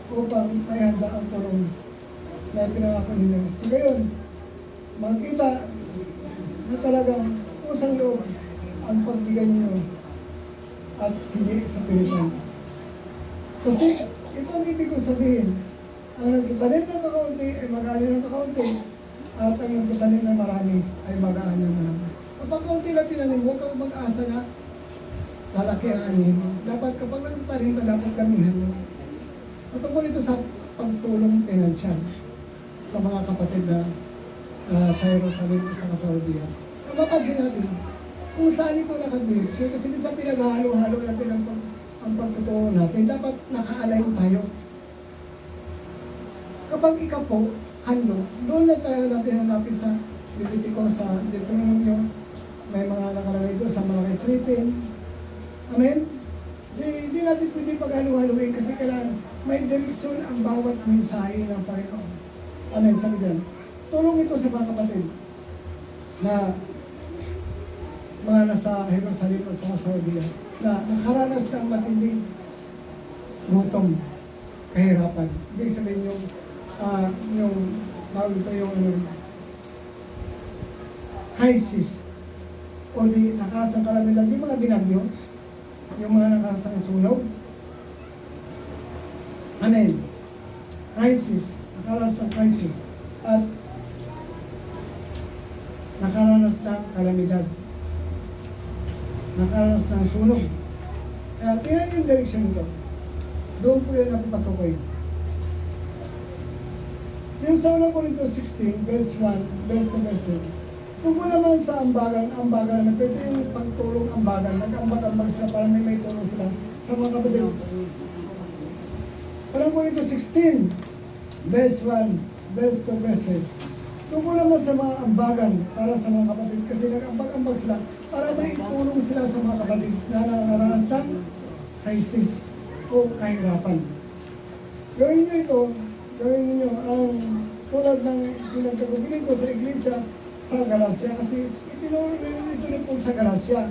upang may handa ang tulong na pinangako ninyo. So gayon, makita na talagang usang loob ang pagbigay ninyo at hindi sa pilitan. So ito ang ibig kong sabihin. Ang nagtatanim ng kakaunti ay mag-aani ng kakaunti at ang nagtatanim ng marami ay mag-aani ng marami. Kapag kaunti lang tinanim, huwag kang mag-asa na lalaki ang anihin mo. Dapat kapag nagtanim ka, dapat gamihan mo. At tungkol ito sa pagtulong pinansyal. sa mga kapatid na sa Jerusalem at sa Saudi. Mapapansin natin, kung saan ito nakadireksyon, kasi minsan pinaghalo-halo natin ang pagtotoo natin, dapat naka-align tayo. Kapag ikaw po, handog, doon lang talaga natin hanapin sa Leviticus, sa Deuteronomium, may mga nakalagay doon sa mga retreating. Amen? Kasi hindi natin pwede paghalo-haloin kasi kailangan may direksyon ang bawat mensahe ng Panginoon. Amen? Sabi dyan, tulong ito sa mga kapatid na mga nasa Jerusalem at sa Saudi na nakaranas ng matinding gutom, kahirapan. Ibig sabihin yung tawag ito yung crisis o di nakaranas ng kalamitan, yung mga binagyo, yung mga nakaranas ng sunog. Amen. Crisis, nakaranas ng crisis at nakaranas ng kalamidad, nakaranas ng sunog. Kaya tingnan yung direksyon nito. Doon po yan napapatukoy. Yung sa unang Corintios 16, verse 1, verse 2, verse 3. Tungkol naman sa ambagan naman, ito yung pagtulong ambagan, nag-ambag-ambag sila para may tulong sila sa mga kapatid. Unang Corintios 16, verse 1, verse 2, verse 3. Tungkol naman sa mga ambagan para sa mga kapatid, kasi nag-ambag-ambag sila para may tulong sila sa mga kapatid na nakaranas ng crisis o kahirapan. Gawin niyo ito, gawin niyo ang tulad ng pinagkagubilin ko sa iglesia sa Galacia, kasi itinuro ito na po sa Galacia.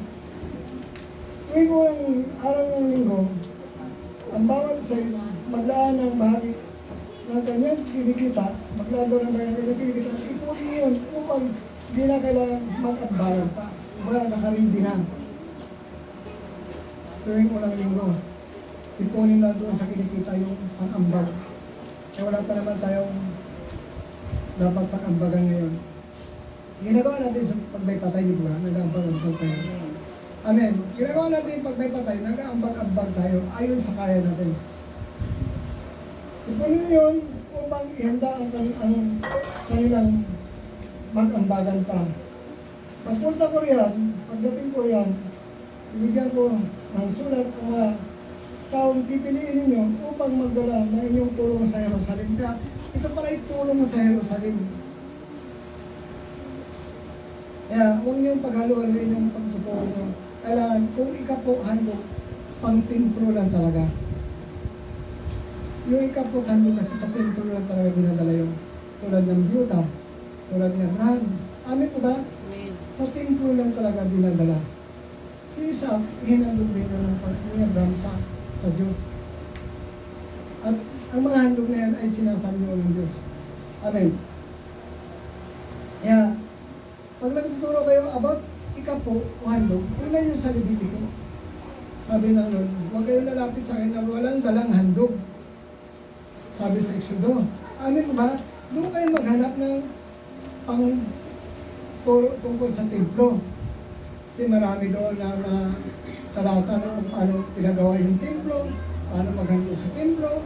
Tuwing unang araw ng linggo, ang bawat sa maglaan ng bahagi na ganyan kinikita, maglaan daw ng bahagi na ganyan kinikita, ipunin yun upang di na kailangan mag-ambalan pa. Wala nakarindi na. Tuwing unang linggo, ipunin na doon sa kinikita yung pang-ambag. Kaya wala pa naman tayong dapat pang-ambagan ngayon. Ginagawa natin sa pag may patay, di ba? Nag-ambag-ambag tayo. Amen. Ginagawa natin pag may patay, nag-ambag-ambag tayo ayon sa kaya natin. Ipunin yun upang ihanda ang kanilang mag-ambagan pa. Pagpunta ko riyan, pagdating ko riyan, ibigyan ko ng sulat ang mga taong pipiliin ninyo upang magdala ng inyong tulong sa Jerusalem. Kaya ito pala ay tulong sa Jerusalem. Kaya huwag niyong paghalo-haloin yung pagtuturo nyo. Kailangan kung ikaw po handog, pang templo lang talaga. Yung ikaw po handog kasi sa templo lang talaga dinadala yung tulad ng Byuda, tulad ng Abraham. Amin po ba? Sa templo lang talaga dinadala. Si Isaac, hinandog din ni Abraham sa Diyos. At ang mga handog na yan ay sinasamyo ng Diyos. Amen. Kaya, pag nagtuturo kayo about ikapo o handog, una yung sa Levitico. Sabi ng Lord, huwag kayong lalapit sa akin na walang dalang handog. Sabi sa Exodo. Amen ba? Doon kayo maghanap ng tungkol sa templo. Kasi marami doon na talata kung paano pinagawa yung templo, paano maghandog sa templo,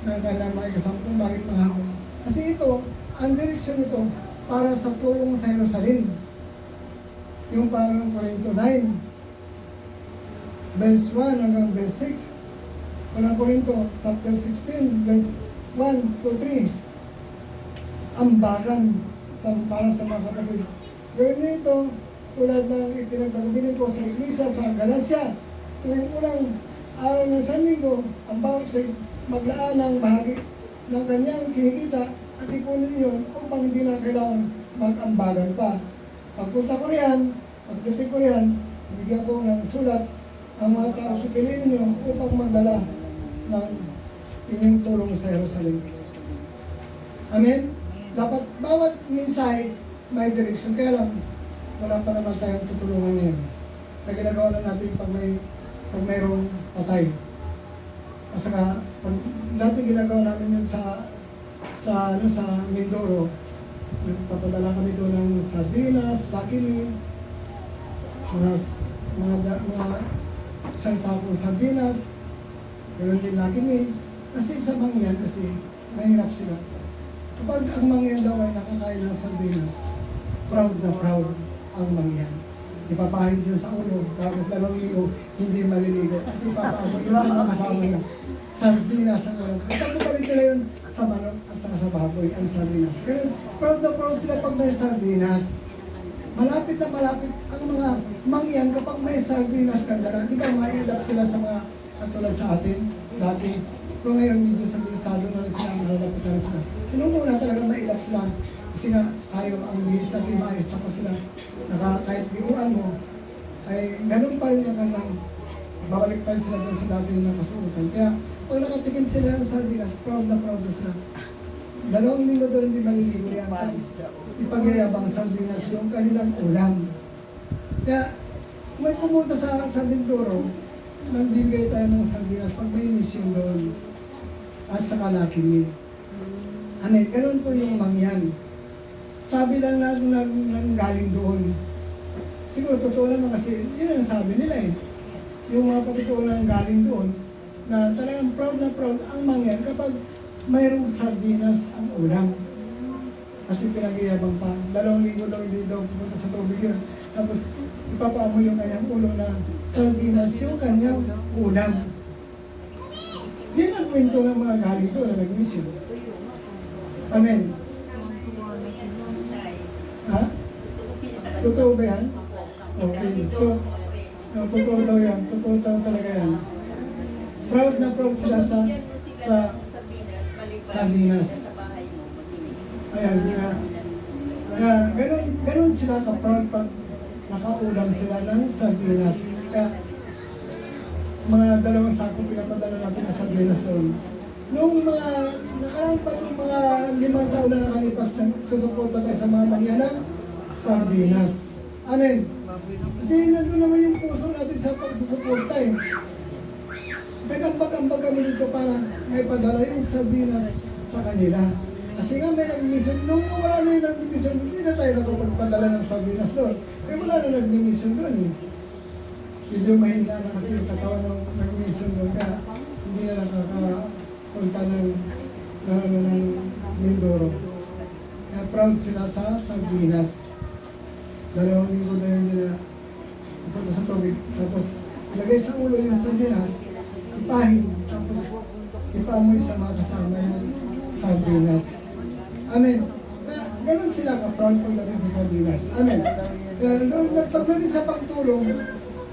na kailangan makikasampung bakit mahapon. Kasi ito, ang direksyon nito, para sa tulong sa Jerusalem. Yung parang Corinto 9, verse 1 hanggang verse 6. Unang Corinto, chapter 16, verse 1 to 3. Ambagan para sa mga kapatid. Gawin niyo ito, tulad ng ipinagpagabilin ko sa iglesia sa Galacia. Tuwing unang araw ng Sanlinggo, ang bawat sa maglaan ng bahagi ng kanyang kinikita at ipunin yun upang hindi na kailangan mag-ambagan pa. Pagpunta ko riyan, pagdating ko riyan, bigyan ko ng sulat ang mga tao pipiliin nyo upang magdala ng inyong tulong sa Jerusalem. Amen? Dapat bawat mensahe may direksyon. Kaya lang, wala pa naman tayong tutulungan ngayon. Na ginagawa na natin pag mayroong patay. At saka, dati ginagawa namin yun sa Mindoro. Papadala kami doon ng sardinas, Lucky Me, mga isang sakong sardinas, ganoon din Lucky Me. Kasi sa mangyan, kasi mahirap sila. Kapag ang mangyan daw ay nakakain ng sardinas, proud na proud ang mangyan. Ipapahid yun sa ulo, tapos 2 linggo, hindi maliligo. At ipapahid yun sa mga kasama niya. Sardinas ang ulo. Ipagpapalit nila yun sa manok at saka sa baboy, ang sardinas. Ganun, proud na proud sila pag may sardinas. Malapit na malapit ang mga mangyan kapag may sardinas na dala. Di ba mailap sila sa mga katulad sa atin dati? Pero ngayon medyo sabilisado na rin sila, malalapit na rin sila. Noong una talaga mailap sila. Kasi nga tayo ang bihis natin maayos, tapos sila kahit biruan mo, ay ganun pa rin yung kanilang babalik pa rin sila doon sa dati na nakasuotan. Kaya pag nakatikim sila ng sardinas, proud na sila. 2 linggo doon hindi maliligo yan. Ipagyayabang sardinas yung kanilang ulam. Kaya may pumunta sa Mindoro, nagbibigay tayo ng sardinas pag may mission doon. At saka Lucky Meal. Amen. Ganun po yung mangyan. Sabi lang na galing doon. Siguro totoo naman kasi yun ang sabi nila eh. Yung mga patutunan galing doon na talagang proud na proud ang mangyan kapag mayroong sardinas ang ulam. Kasi pinag-iabang pa. 2 linggo daw hindi daw pupunta sa tubig yun. Tapos ipapamo yung kanyang ulo na sardinas yung kanyang ulam. Yan ang kwento ng mga galing doon na nag-mission. Amen. Ha? Totoo ba yan? Okay. So, totoo daw yan. Totoo daw talaga yan. Proud na proud sila sa sardinas. Ayan. Ganun sila ka-proud pag nakaulam sila ng sardinas. Kaya, mga 2 sako pinapadala natin na sardinas doon. Nung mga nakaraan pa yung mga 5 taon na nakalipas na susuporta tayo sa mga mangyanan, sardinas. Amen. Kasi nandun naman yung puso natin sa pagsusuporta eh. Nag-ambag-ambag kami dito para may padala yung sardinas sa kanila. Kasi nga may nag-mission, nung wala na yung nag-mission, hindi na tayo nakapagpadala ng sardinas doon. Kaya wala na nag-mission doon eh. Medyo mahina na kasi yung katawan ng nag-mission doon, kaya hindi na nakakapunta ng Mindoro. Kaya proud sila sa sardinas. 2 linggo na yun nila pupunta sa tubig. Tapos ilagay sa ulo yung sardinas, ipahin, tapos ipaamoy sa mga kasama yung sardinas. Amen. Ganun sila ka-proud pagdating sa sardinas. Amen. Pagdating sa pagtulong,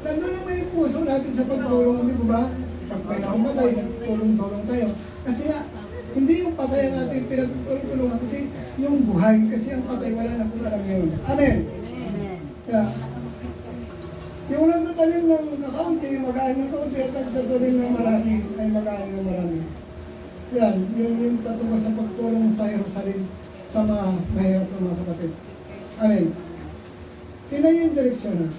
nandun na may puso natin sa pagtulong, di ba? Pag may nakamatay, tulong-tulong tayo. Kasi nga, hindi yung patay ang ating pinagtutulong-tulungan, kasi yung buhay, kasi ang patay wala na kung alam yun. Amen. Kaya, yung nagtatanim ng kaunti, mag-aayos ng kaunti, at nagtatanim ng marami, ay mag-aayos ng marami. Yan, yung tatungkol sa pagtulong sa Jerusalem sa mga mahirap ng mga kapatid. Amen. Tingnan yung direksyon na.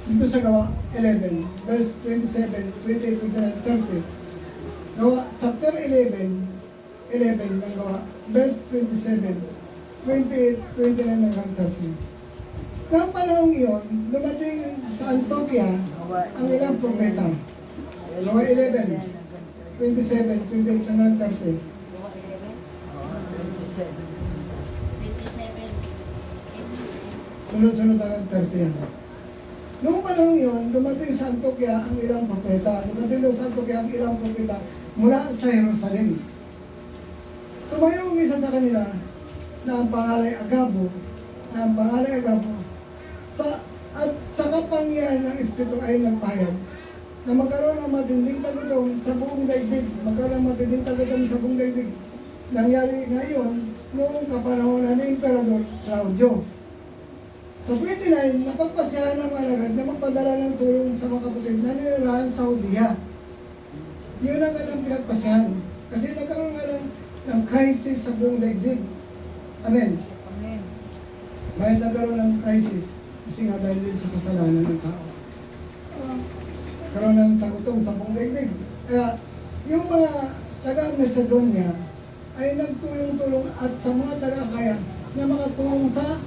Dito sa Gawa 11, verse 27, 28, 29, 30. Gawa, chapter 11 ng Gawa, verse 27, 28, 29 hanggang 30. Noong panahong iyon, dumating sa Antioquia ang ilang propeta. Gawa 11, 27, 28 hanggang 30. 27. Sunod-sunod hanggang 30 yan. Noong panahong iyon, dumating sa Antioquia ang ilang propeta. Dumating daw sa Antioquia ang ilang propeta mula sa Jerusalem. Tumayo ang isa sa kanila na ang pangalay Agabo, at sa kapangyarihan ng Espiritu ay nagpahayag na magkaroon ng matinding tagutom sa buong daigdig. Nangyari ngayon noong kapanahonan ng Emperador Claudio. Sa 29, napagpasyahan ng alagad na magpadala ng tulong sa mga kapatid na nilirahan sa Judea. Yun ang kanilang pinagpasyahan. Kasi nagkaroon nga ng crisis sa buong daigdig. Amen. Amen. Bakit nagkaroon ng crisis? Kasi nga dahil din sa kasalanan ng tao. Karoon ng tagutom sa buong daigdig. Kaya yung mga taga-Macedonia ay nagtulong-tulong at sa mga taga-Akaya na makatulong sa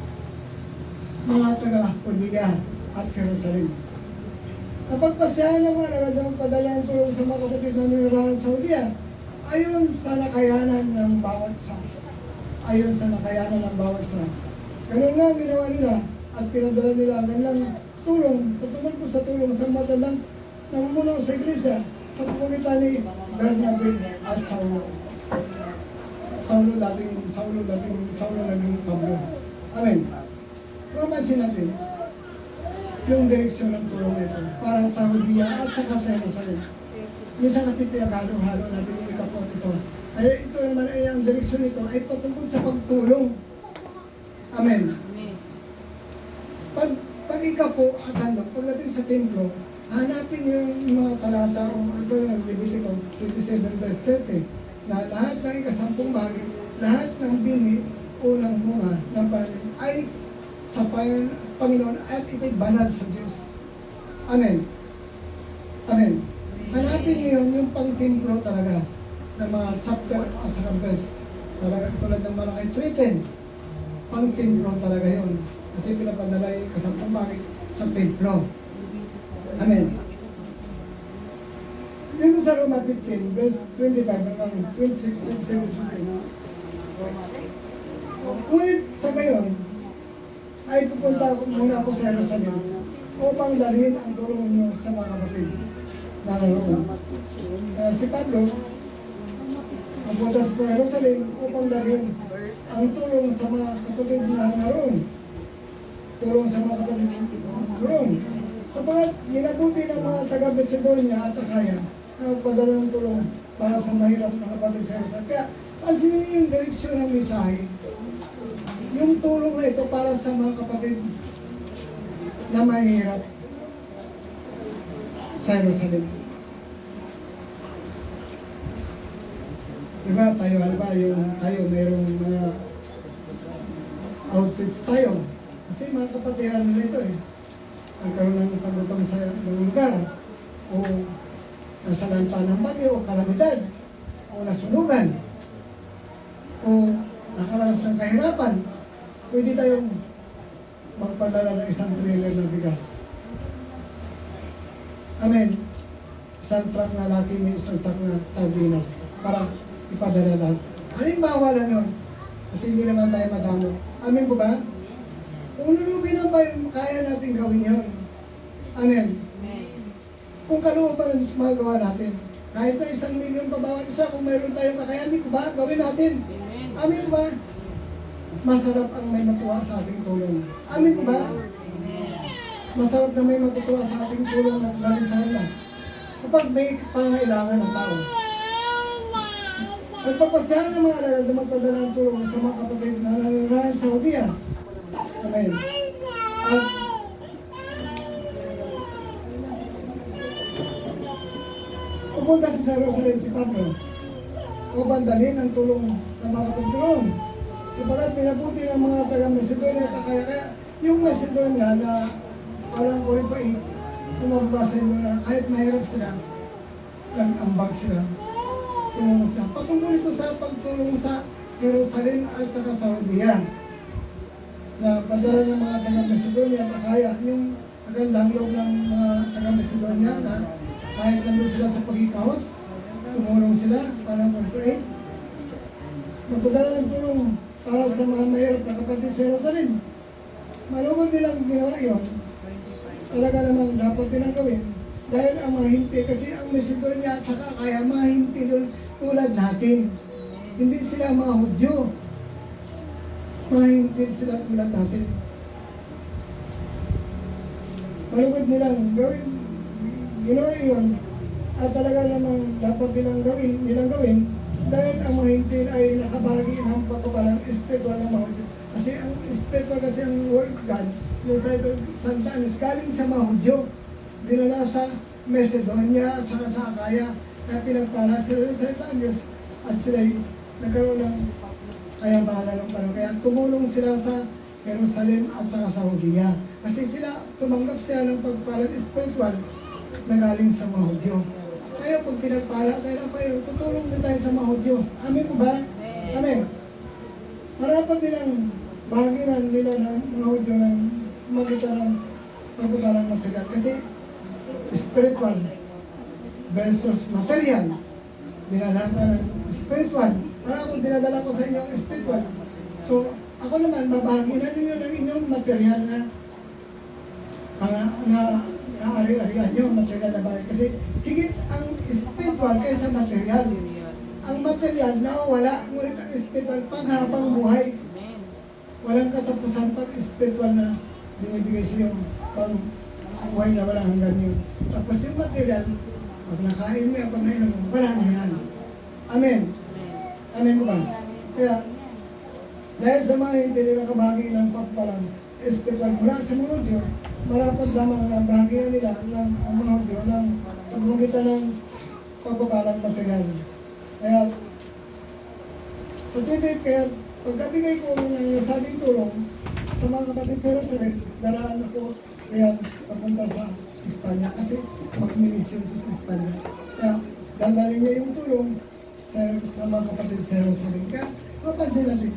mga taga-Judea at Jerusalem. Napagpasyahan ng mga alagad na magpadala ng tulong sa mga kapatid na nilirahan sa Judea. ayon sa nakayanan ng bawat sa. Ayon sa nakayanan ng bawat sa. Ganun nga ginawa nila at pinadala nila ang kanilang tulong, patungkol po sa tulong sa mata ng namumuno sa iglesia sa pamamagitan ni Bernabe at Saulo. Saulo naging Pablo. Amen. Mapansin natin yung direksyon ng tulong nito para sa Judea at sa Jerusalem. Minsan kasi pinaghalong-halo natin yung ikapot ito. Ay ito naman ay ang direksyon nito ay patungkol sa pagtulong. Amen. Pag ikapo at handog, pagdating sa templo, hanapin yung mga talata o ito yung Levitico 27:30 na lahat ng ikasampung bahagi, lahat ng bini o ng bunga ng panin ay sa Panginoon at ito'y banal sa Diyos. Amen. Amen. Hanapin niyo yung pang-templo talaga ng mga chapter at saka verse. Tulad ng Malakay 3:10, pang-templo talaga yun. Kasi pinapadala yung kasampung bahagi sa templo. Amen. Dito sa Roma 15, verse 25 hanggang 26, 27. Ngunit sa gayon, ay pupunta muna ako sa Jerusalem upang dalhin ang tulong niyo sa mga kapatid na naroon. Si Pablo, pupunta sa Jerusalem upang dalhin ang tulong sa mga kapatid na naroon. Tulong sa mga kapatid na naroon. Sapagat minabuti ng mga taga-Macedonia at Akaya na magpadala ng tulong para sa mahirap na kapatid sa Jerusalem. Kaya, pansinin niyo yung direksyon ng mensahe. Yung tulong na ito para sa mga kapatid na mahirap sa Jerusalem. Diba tayo, tayo mayroong mga outfits tayo. Kasi mga kapatiran nila ito eh. Nagkaroon ng tagutom sa lugar o nasa lanta ng bagyo o kalamidad o nasunugan o nakaranas ng kahirapan, pwede tayong magpadala ng isang trailer na bigas. Amen. Isang truck na laki, may isang truck na sardinas para ipadala lahat. Halimbawa lang yun. Kasi hindi naman tayo madamo. Amen po ba? Kung lulubin na ba, kaya natin gawin yun. Amen. Kung kalooban ang magawa natin. Kahit na 1 milyon pa bawat isa, kung mayroon tayong kakayanin ko ba, gawin natin. Amen po ba? Masarap ang may matuwa sa ating tulong. Amen po ba? Masarap na may matutuwa sa ating tulong at galing sa kanila. Kapag may pangailangan ng tao. Magpapasyahan ng mga alagad na magpadala ng tulong sa mga kapatid na nananahan sa Judea. Amen. At pupunta sa Jerusalem si Pablo upang dalhin ang tulong sa mga kapatid. Sapagat pinabuti ng mga taga-Macedonia at kaya yung Macedonia na walang Korinto 8, kung mababasa nyo na kahit mahirap sila, nag-ambag sila. Tumulong sila. Patungkol ito sa pagtulong sa Jerusalem at sa Judea. Na padala ng mga taga-Macedonia at kaya yung magandang loob ng mga taga-Macedonia na kahit nandun sila sa pag-ikaos, tumulong sila para mag-pray. Magpadala ng tulong para sa mga mahirap na kapatid sa Jerusalem. Malungkot nilang ginawa yun. Talaga naman dapat nilang gawin. Dahil ang mga hinti, kasi ang Macedonia at saka kaya mga hinti doon tulad natin. Hindi sila mga Hudyo. Mga hinti sila tulad natin. Malungkot nilang gawin. Ginawa yun. At talaga namang dapat nilang gawin dahil ang mga hintil ay nakabahagi ng pagpapalang espiritual ng mga Hudyo. Kasi ang espiritual kasi ang word God, yung Santa Anis, galing sa mga Hudyo. Dinala sa Macedonia at saka sa Akaya na pinagpala sila ng salita ng Diyos at sila nagkaroon ng kayamanan ng panahon. Kaya tumulong sila sa Jerusalem at saka sa Judea. Kasi sila, tumanggap sila ng pagpalang espiritual na galing sa mga Hudyo. Kaya pag pinagpala tayo ng Panginoon, tutulong din tayo sa mga Hudyo. Amen po ba? Amen. Marapat din ang bahaginan nila ng mga Hudyo ng sumagitan ng pagpapalang material. Kasi spiritual versus material. Dinalaman spiritual. Para akong dinadala ko sa inyo ang spiritual. So, ako naman, babahagi na ninyo ng inyong material na ari-arian nyo, material na bagay. Kasi higit ang spiritual kaysa material. Ang material nawawala, ngunit ang spiritual panghabang buhay. Walang katapusan pag spiritual na binibigay sa iyo pang buhay na walang hanggan yun. Tapos yung material, pag nakain mo yan, pag nainom mo, wala na yan. Amen. Amen mo ba? Kaya, dahil sa mga hindi nila kabahagi ng pagpalang spiritual mula sa mga Diyos, marapat lamang ang bahagian nila ng mga Diyos sa pamagitan ng pagpapalang material. Kaya, sa tuwid, kaya pagkabigay ko ng sabing tulong sa mga kapatid sa Jerusalem, daraan ako kaya papunta sa Espanya kasi mag-minisyon sa Espanya. Kaya dadalhin niya yung tulong sa mga kapatid sa Jerusalem. Kaya mapansin natin,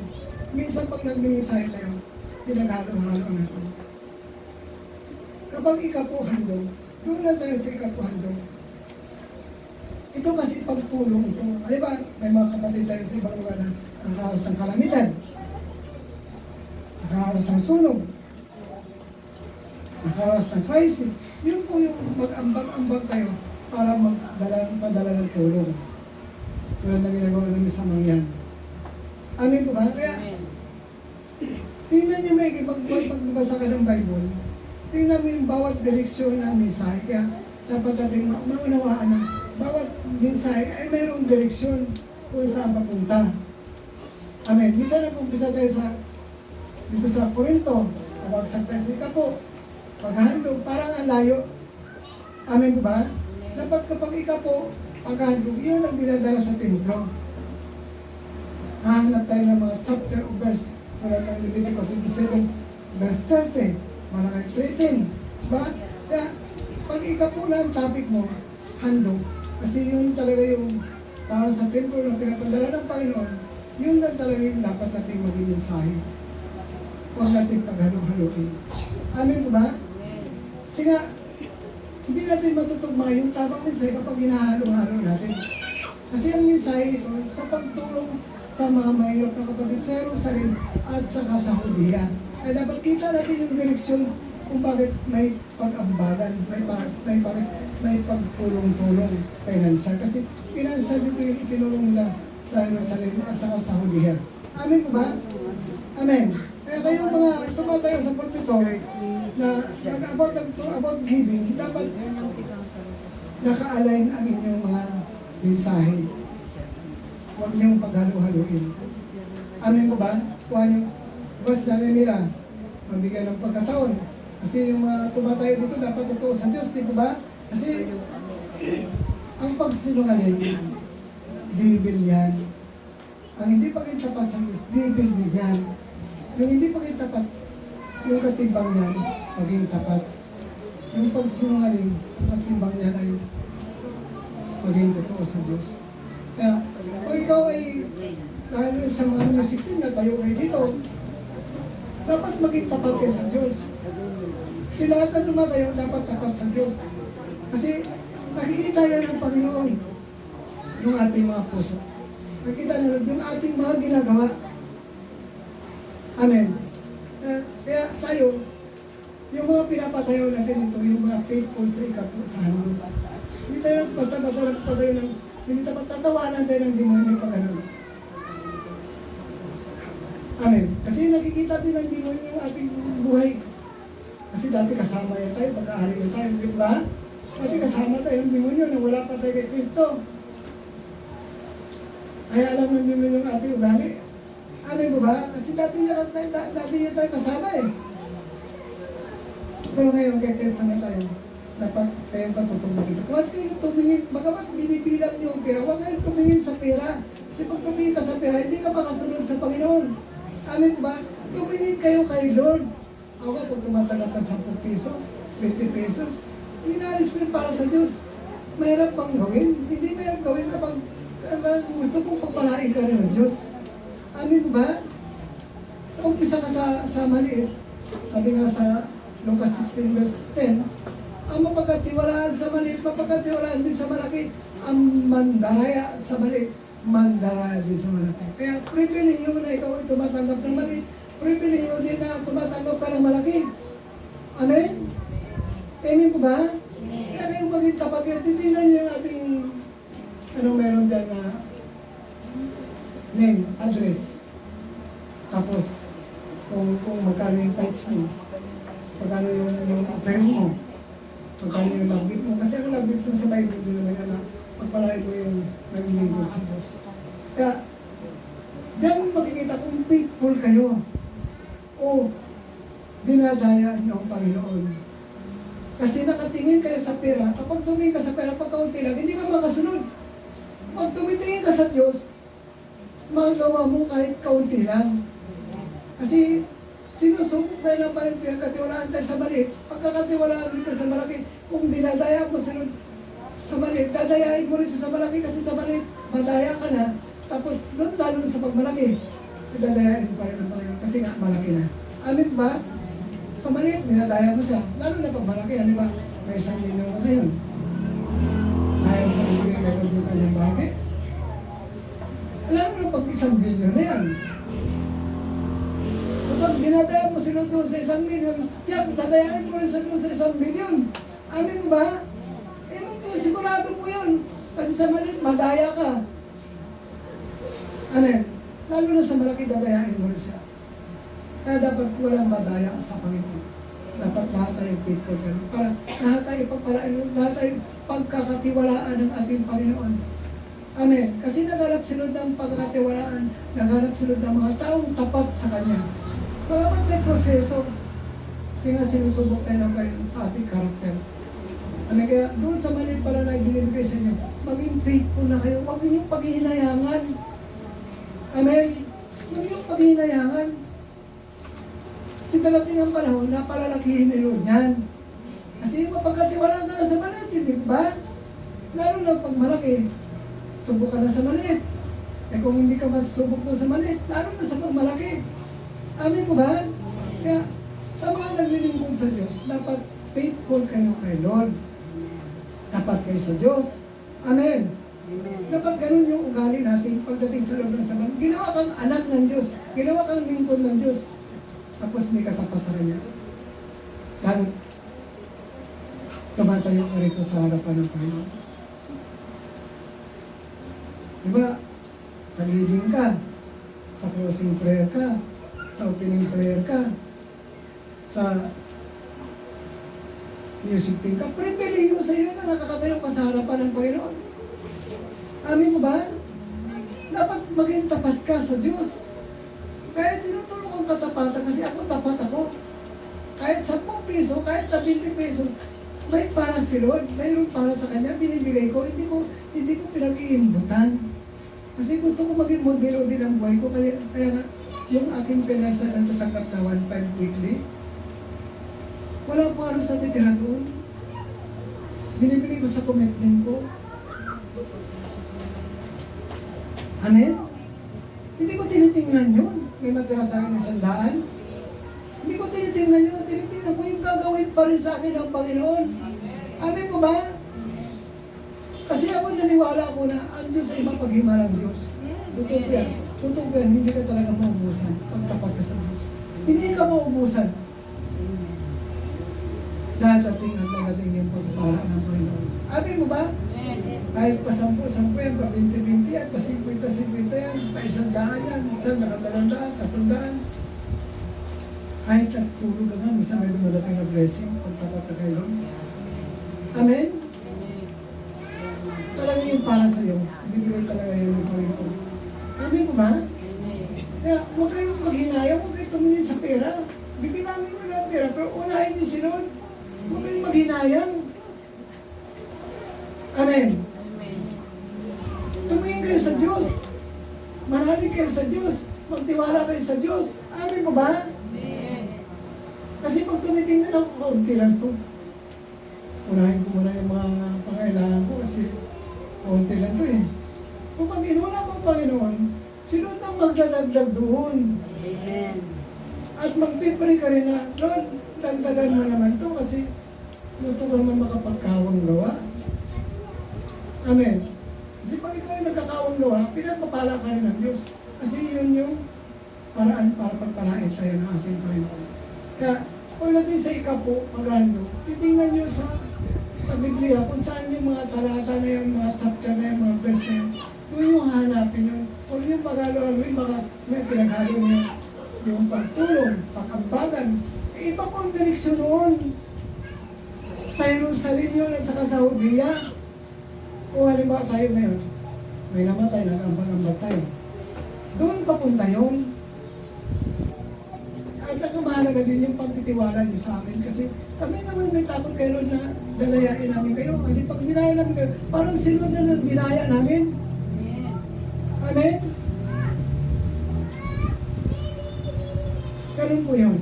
minsan pag nag-minisay tayo, pinaghalo-halo natin. Kapag ikapuhandong, doon lang tayo sa ikapuhandong. Ito kasi pagtulong ito. Ay ba, may mga kapatid tayo sa ibang lugar na nakaharos ng kalamitan, nakaharos ng sunog, nakaharos ng crisis. Yun po yung mag-ambag-ambag tayo para madala ng tulong. Tulad na ginagawa namin sa mangyan. Amin po ba? Kaya, tingnan niyo may pagbabasa ka ng Bible, tingnan mo yung bawat direksyon ng mensahe. Kaya, dapat natin maunawaan na bawat mensahe ay mayroong direksyon kung saan papunta. Amen. Minsan nag-umpisa tayo dito sa Corinto, nabagsak tayo sa ikapo, paghahandog, parang ang layo. Amen ba? Dapat kapag ikapo, paghahandog, yun ang dinadala sa templo. Hahanap tayo ng mga chapter o verse, tulad ng Leviticus 27, verse 30, Malakay 13. Diba? Kaya, pag ikapo na ang topic mo, handog, kasi yun talaga yung para sa templo na pinapadala ng Panginoon, yun lang talaga yung dapat natin maging mensahe. Huwag natin paghalo-haloin. Amen po ba? Kasi nga, hindi natin matutugma yung tamang mensahe kapag hinahalo-halo natin. Kasi ang mensahe ito, sa pagtulong sa mga mahirap na kapatid sa Jerusalem at saka sa Hudiya. Kaya dapat kita natin yung direksyon kung bakit may pag-ambagan, may pagtulong-tulong financial. Kasi financial dito yung itinulong nila sa Jerusalem at saka sa Hudiya. Amen po ba? Amen. Kaya kayong mga tumatayo sa pulpito na about giving, dapat naka-align ang inyong mga mensahe. Huwag niyong paghalo-haloin. Amen po ba? Kuha niyo, basta na nila, magbigay ng pagkataon. Kasi yung mga tumatayo dito, dapat totoo sa Diyos, di po ba? Kasi ang pagsinungaling, devil yan. Ang hindi pa kayo tapat sa Diyos, devil din yan. Yung hindi pa kayo tapat, yung katimbang yan, maging tapat. Yung pagsinungaling, ang katimbang yan ay maging totoo sa Diyos. Kaya, pag ikaw ay dahil sa mga music team na tayo kayo dito, dapat maging tapat kayo sa Diyos. Kasi lahat na tumatayo, dapat tapat sa Diyos. Kasi nakikita yan ng Panginoon yung ating mga puso. Nakikita na yung ating mga ginagawa. Amen. Kaya tayo, yung mga pinapatayo natin ito, yung mga faithful sa ikapo sa handog. Hindi tayo basta-basta nagpatayo ng, hindi tayo tatawanan tayo ng demonyo pag ano. Amen. Kasi nakikita din ng demonyo yung ating buhay. Kasi dati kasama yan tayo, pag-aari yan tayo, di ba? Kasi kasama tayo ng demonyo na wala pa tayo kay Kristo. Kaya alam ng demonyo yung ating ugali. Amen po ba? Kasi dati yan tayo kasama eh. Pero ngayon kay Kristo na tayo, dapat kayong patutulog ito. Huwag kayong tumingin, bagamat binibilang niyo ang pera, huwag kayong tumingin sa pera. Kasi pag tumingin ka sa pera, hindi ka makasunod sa Panginoon. Amen po ba? Tumingin kayo kay Lord. Ako pag tumatanggap ka 10 piso, 20 pesos, inalis ko yun para sa Diyos. Mahirap bang gawin? Hindi mahirap gawin kapag gusto kong pagpalain ka rin ng Diyos. Amen po ba? Sa umpisa ka sa maliit, sabi nga sa Lucas 16 verse 10, ang mapagkatiwalaan sa maliit, mapagkatiwalaan din sa malaki, ang mandaraya sa maliit, mandarali sa malaki. Kaya pribileyo na ikaw ay tumatanggap ng maliit. Pribileyo din na tumatanggap ka ng malaki. Amen? Amen po ba? Kaya kayong maging tapat yan. Titignan niyo yung ating meron dyan na name, address. Tapos, kung magkano yung tithes mo, magkano yung offering mo, magkano yung lagbit mo. Kasi ang lagbit mo sa Bible doon naman yan na pagpalain mo yung naglilingkod sa Diyos. Kaya, diyan makikita kung faithful kayo o dinadaya niyo ang Panginoon. Kasi nakatingin kayo sa pera, kapag tumingin ka sa pera, pag kaunti lang, hindi ka makasunod. Pag tumitingin ka sa Diyos, magawa mo kahit kaunti lang. Kasi sinusubok tayo ng Panginoon, pinagkatiwalaan tayo sa maliit. Pagkakatiwalaan dito sa malaki, kung dinadaya mo sunod sa maliit, dadayain mo rin sa malaki kasi sa maliit, madaya ka na. Tapos doon lalo sa pagmalaki, dadayain mo pa rin ng Panginoon kasi nga malaki na. Amin ba? Sa maliit, dinadaya mo siya. Lalo na pag malaki, ano ba? May isang milyon ka ngayon. Ayaw mo ibigay ka doon yung kanyang bagay. Lalo na pag isang milyon na yan. Kapag dinadaya mo sila doon sa 1 milyon, tiyak, dadayain mo rin sa doon sa 1 milyon. Amin ba? Amin po, sigurado po yun. Kasi sa maliit, madaya ka. Amen. Lalo na sa malaki, dadayain mo rin siya. Kaya dapat walang madaya sa Panginoon. Dapat lahat tayo faithful ganun. Para lahat tayo pagpalaan, lahat tayo pagkakatiwalaan ng ating Panginoon. Amen. Kasi nagharap sunod ng pagkakatiwalaan, nagharap sunod ng mga taong tapat sa Kanya. Bagamat may proseso, kasi nga sinusubok tayo ng Panginoon sa ating karakter. Ano kaya doon sa maliit pala na binibigay sa inyo, maging faithful na kayo, huwag yung paghihinayangan. Amen. Huwag yung paghihinayangan. Kasi darating ang panahon na palalakihin ni Lord yan. Kasi mapagkatiwalaan ka na sa maliit, hindi ba? Lalo na pag malaki, subok ka na sa maliit. Eh kung hindi ka masubok doon sa maliit, lalo na sa pagmalaki. Amin po ba? Kaya sa mga naglilingkod sa Diyos, dapat faithful kayo kay Lord. Dapat kayo sa Diyos. Amen. Amen. Dapat ganun yung ugali natin pagdating sa loob ng saman. Ginawa kang anak ng Diyos. Ginawa kang lingkod ng Diyos. Tapos hindi ka tapat sa Kanya. Kaya tumatayo ka rito sa harapan ng Panginoon. Diba? Sa leading ka, sa closing prayer ka, sa opening prayer ka, sa music team ka, pribileyo sa iyo na nakakatayo ka sa harapan ng Panginoon. Amin mo ba? Dapat maging tapat ka sa Diyos. Kaya tinuturo kong katapatan kasi ako tapat ako. Kahit 10 piso, kahit 20 piso, may para si Lord, mayroon para sa Kanya, binibigay ko, hindi ko pinag-iimbutan. Kasi gusto ko maging modelo din ang buhay ko, kaya nga, yung aking pinasa na tatanggap na 1.5 weekly, wala po ano sa titira doon. Binibigay ko sa commitment ko. Amen? Hindi ko tinitingnan yun. May magtira sa akin ng 100. Hindi ko tinitingnan yun. Tinitingnan ko yung gagawin pa rin sa akin ng Panginoon. Amen po ba? Kasi ako naniwala ko na ang Diyos ay mapaghimalang Diyos. Totoo yan. Totoo yan. Hindi ka talaga maubusan pag tapat ka sa Diyos. Hindi ka maubusan. Dadating at dadating yung pagpapala ng Panginoon. Amen mo ba? Kahit pa 10 yan, pa 20 yan, pa 50 yan, pa 100 yan, minsan nakatalandaan, 300. Kahit natutulog ka nga, minsan may dumadating na blessing pagkakatagay lang. Amen? Talaga yung para sa'yo, bibigay talaga yun ng Panginoon. Amen mo ba? Kaya huwag kayong maghinayang, huwag kayong tumingin sa pera. Bibilangin mo na ang pera, pero unahin niyo si Lord. Huwag kayong maghinayang. Amen. Tumingin kayo sa Diyos. Manalig kayo sa Diyos. Magtiwala kayo sa Diyos. Amin mo ba? Kasi pag tumitingin ako, kaunti lang to. Unahin ko muna yung mga pangailangan ko kasi kaunti lang to eh. Kung wala pang Panginoon, sino nang magdadagdag doon? Amen. At magpipray ka rin na, Lord, dagdagan mo naman to kasi luto ka naman makapagkawang gawa. Amen. Kasi pag ikaw ay nagkakawang gawa, pinagpapala ka rin ng Diyos. Kasi yun yung paraan para pagpalain sa'yo ng ating Panginoon. Kaya, kung natin sa ikapo, pag-ando, titingnan nyo sa Biblia kung saan yung mga talata na yung mga chapter na yung mga verse na yun. Doon yung hanapin yung, kung yung pag-alo, yung mga may pinaghalo niyo, yung pagtulong, pag-ambagan, iba po ang direksyon noon. Sa Jerusalem yun at saka sa Judea. Kung halimbawa tayo ngayon, may namatay, nag-ambag-ambag tayo. Doon papunta yun. At ang mahalaga din yung pagtitiwala niyo sa amin kasi kami naman may takot kay Lord na dalayain namin kayo. Kasi pag dinaya namin kayo, parang si Lord na dinaya namin. Amen? Ganun po yun.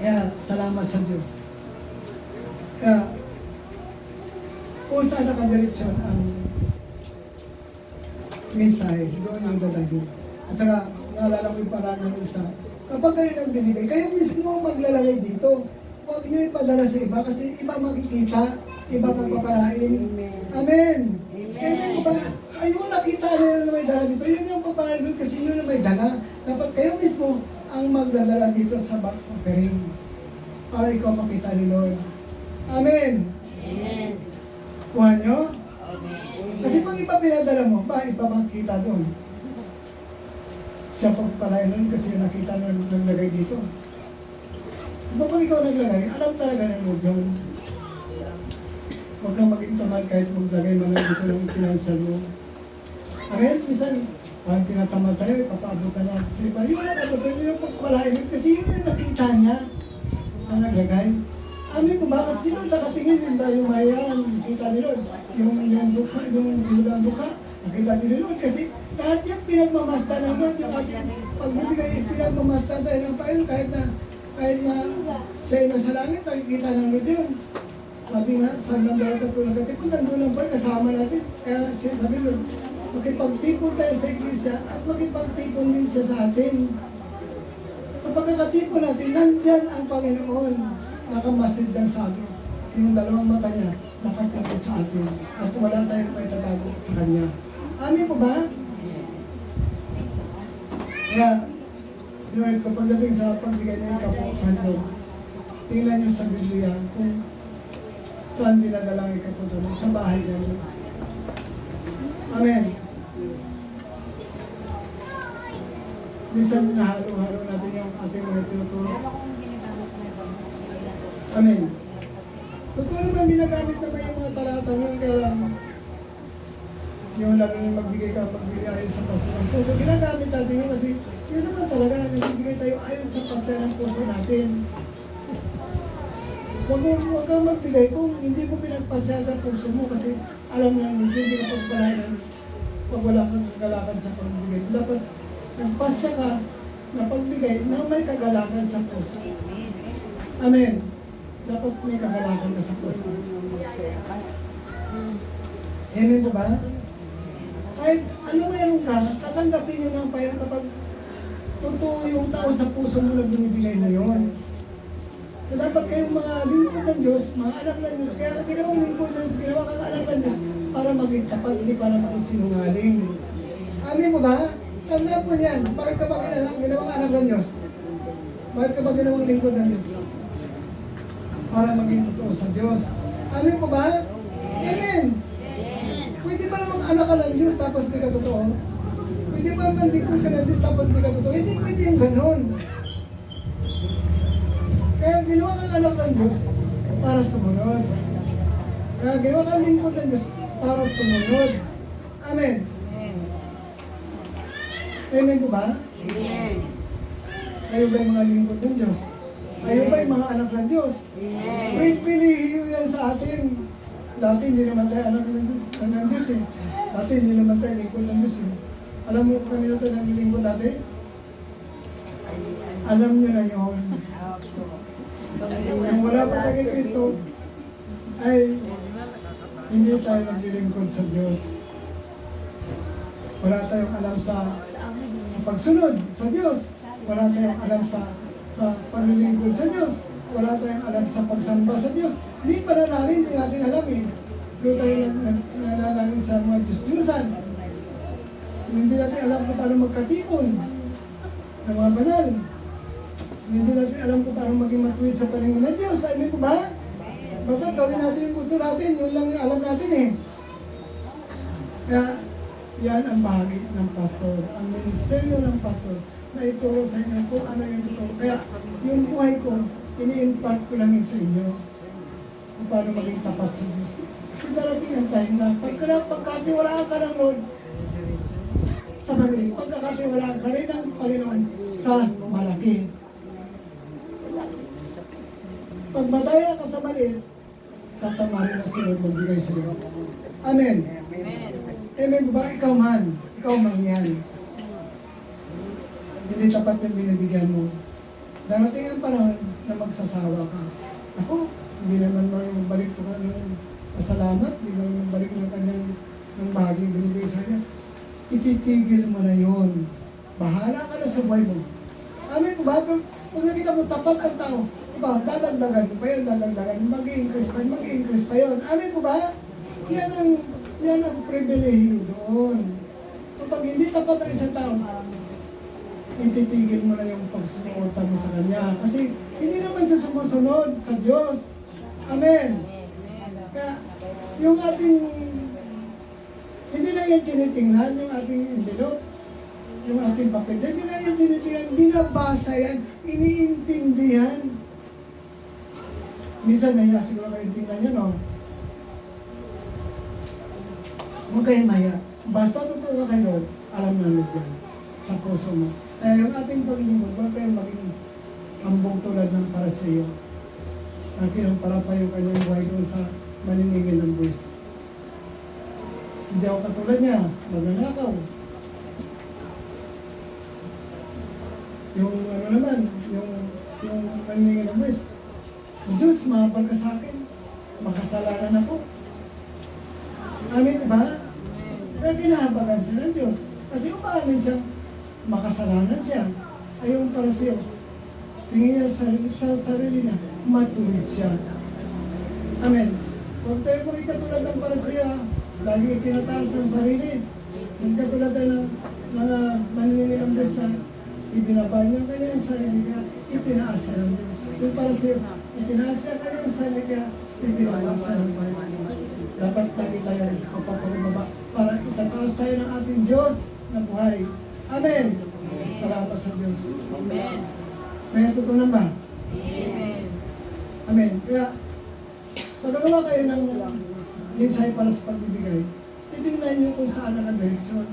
Kaya, salamat sa Diyos. Kaya, kung saan nakadireksyon ang mensahe, doon ang dadagin. At saka, naalala ko yung parang ng isa. Kapag kayo nagbibigay, kayo mismo maglalagay dito. Huwag nyo ipadala sa iba kasi iba makikita, iba papapalain. Amen. Amen. Ayun, nakita na yun na may dala dito. Yun yung papalain kasi yun na may dala. Dapat kayo mismo ang magdadala dito sa box offering para ikaw makita ni Lord. Amen. Amen. Kuha nyo? Amen. Kasi pag iba pinadala mo, ba iba makikita doon? Siya pagpalain nun kasi nakita na naglagay dito. Pag ikaw naglagay, alam talaga ng Lord yun. Huwag kang maging tamad kahit maglagay man lang dito ng financial mo. Amen? Minsan, parang tinatamad tayo, ipapaabutan natin sa iba. Yun ang abutan yun yung pagpalain. Kasi yun yung nakita niya ang naglagay. Amen po ba? Kasi sino nakatingin din ba yung mayayaman, nakita ni Lord? Yung buka, yung buka, nakita ni Lord. Kasi lahat yung pinagmamasta ng Lord, yung ating pagbibigay, pinagmamasta tayo ng Panginoon kahit na sa'yo na sa langit, nakikita ng Lord yun. Sabi nga, saan lang daw ito nagkatid? Kung nandun lang pa, kasama natin. Kaya sabi Lord, makipagtipon tayo sa iglesia at makipagtipon din siya sa atin. Sa pagkakatipon natin, nandyan ang Panginoon. Nakamasid dyan sa atin. Yung dalawang mata niya, nakapikit sa atin. At wala tayong may tatago sa Kanya. Amin po ba? Kaya, Lord, kapag dating sa pagbigay ng ikapo, tingnan niyo sa Biblia kung saan dinadala ang ikapo sa bahay ng Diyos. Amen. Minsan nahalo-halo natin yung ating mga tinuturo. Amen. Totoo naman ginagamit naman yung mga talata yun, kaya yung lalo yung magbigay ka, magbigay ayon sa pasya ng puso. Ginagamit natin yun kasi yun naman talaga, nagbibigay tayo ayon sa pasya ng puso natin. Huwag kang magbigay kung hindi mo pinagpasya sa puso mo kasi alam mo hindi ka pagpalayan pag wala kang kagalakan sa pagbigay. Dapat nagpasya ka na pagbigay na may kagalakan sa puso. Amen. Dapat may kagalakan ka sa puso. Amen po ba? Kahit ano mayroon ka, tatanggapin yun ng payo kapag totoo yung tao sa puso mo na binibigay mo yun. So, dapat kayong mga lingkod ng Diyos, mga anak ng Diyos, kaya ginawang lingkod ng Diyos, ginawa kang anak ng Diyos para maging tapat, hindi para maging sinungaling. Amin mo ba? Tanda po yan. Bakit ka ba ginawang anak ng Diyos? Bakit ka ba ginawang lingkod ng Diyos? Para maging totoo sa Diyos. Amin po ba? Amen. Pwede ba namang anak ka ng Diyos tapos hindi ka totoo? Pwede ba namang lingkod ka ng Diyos tapos hindi ka totoo? Hindi pwede yung ganon. Kaya ginawa kang anak ng Diyos para sumunod. Kaya ginawa kang lingkod ng Diyos para sumunod. Amen. Amen po ba? Amen. Kayo ba yung mga lingkod ng Diyos? Kayo ba yung mga anak ng Diyos? Amen. Pilihiyo yan sa atin. Dati hindi naman tayo anak ng Diyos eh. Dati hindi naman tayo lingkod ng Diyos eh. Alam mo kanina tayo ng lingkod dati? Alam nyo na yun. Kung wala pa sa kay Kristo, ay hindi tayo naglilingkod sa Diyos. Wala tayong alam sa pagsunod sa Diyos. Wala tayong alam sa paglilingkod sa Diyos. Wala tayong alam sa pagsamba sa Diyos. Hindi panalangin, hindi natin alam eh. Doon tayo nanalangin sa mga Diyos-Diyosan. Hindi natin alam kung paano magkatipon ng mga banal. Hindi natin alam kung paano maging matuwid sa paningin ng Diyos. Amin po ba? Basta gawin natin yung gusto natin, yun lang yung alam natin eh. Kaya, yan ang bahagi ng pastor, ang ministeryo ng pastor, na ituro sa inyo kung ano yung totoo. Kaya, yung buhay ko, ini-impart ko lang yun sa inyo kung paano maging tapat sa Diyos. Kasi darating ang time na pagkatiwalaan ka ng Lord sa mali, pagkakatiwalaan ka rin ng Panginoon sa malaki. Pag mataya ka sa mali, tatamarin na si Lord magbigay sa iyo. Amen. Amen ba? Ikaw man yan. Hindi tapat yung binibigyan mo. Darating ang panahon na magsasawa ka. Ako, hindi naman balik ko ka ng pasalamat, hindi naman balik ng kanyang ng bagay binibigay sa kanya. Ititigil mo na yun. Bahala ka na sa buhay mo. Amen po ba? Kung nakita mo tapat ang tao, diba, dadagdagan mo pa yun, mag-i-increase pa yun. Amen po ba? Yan ang pribilehiyo doon. Kapag hindi tapat ang isang tao, ititigil mo na yung pagsuporta mo sa kanya. Kasi hindi naman siya sumusunod sa Diyos. Amen. Kaya yung ating, hindi na yan tinitingnan, yung ating envelope, yung ating papel, hindi na yan tinitingnan, binabasa yan, iniintindihan. Minsan naya siguro kayo tingnan yan, no? Huwag kayo maya. Basta totoo ka kayo, alam na nyo dyan sa puso mo. Kaya yung ating paglingkod, huwag kayong maging ambong tulad ng Pariseo. Para pa yung kanyang buhay doon sa maniningil ng buwis. Hindi ako katulad niya, magnanakaw. Yung ano naman, yung maniningil ng buwis, Diyos, mahapag ka sa akin, makasalanan ako. Amin ba? Kaya kinahabagan siya ng Diyos. Kasi umaamin siya, makasalanan siya. Ay yung Pariseo, tingin niya sa sarili niya, matuwid siya. Amen. Huwag tayo mga ikatulad ng Pariseo, lagi tinataas ang sarili. Yung katulad tayo ng mga maninilang Diyos na ibinaba niya kanya ang sarili niya, itinaas siya ng Diyos. Yung Pariseo, itinaas siya kanya ang sarili niya, ibinaba siya ng Panginoon. Dapat lagi tayo magpapagababa para itataas tayo ng ating Diyos na buhay. Amen. Salamat sa Diyos. Amen. May natutunan ba? Amen. Amen. Kaya, pag nagawa kayo ng mensahe para sa pagbibigay, titignan niyo kung saan ang direksyon.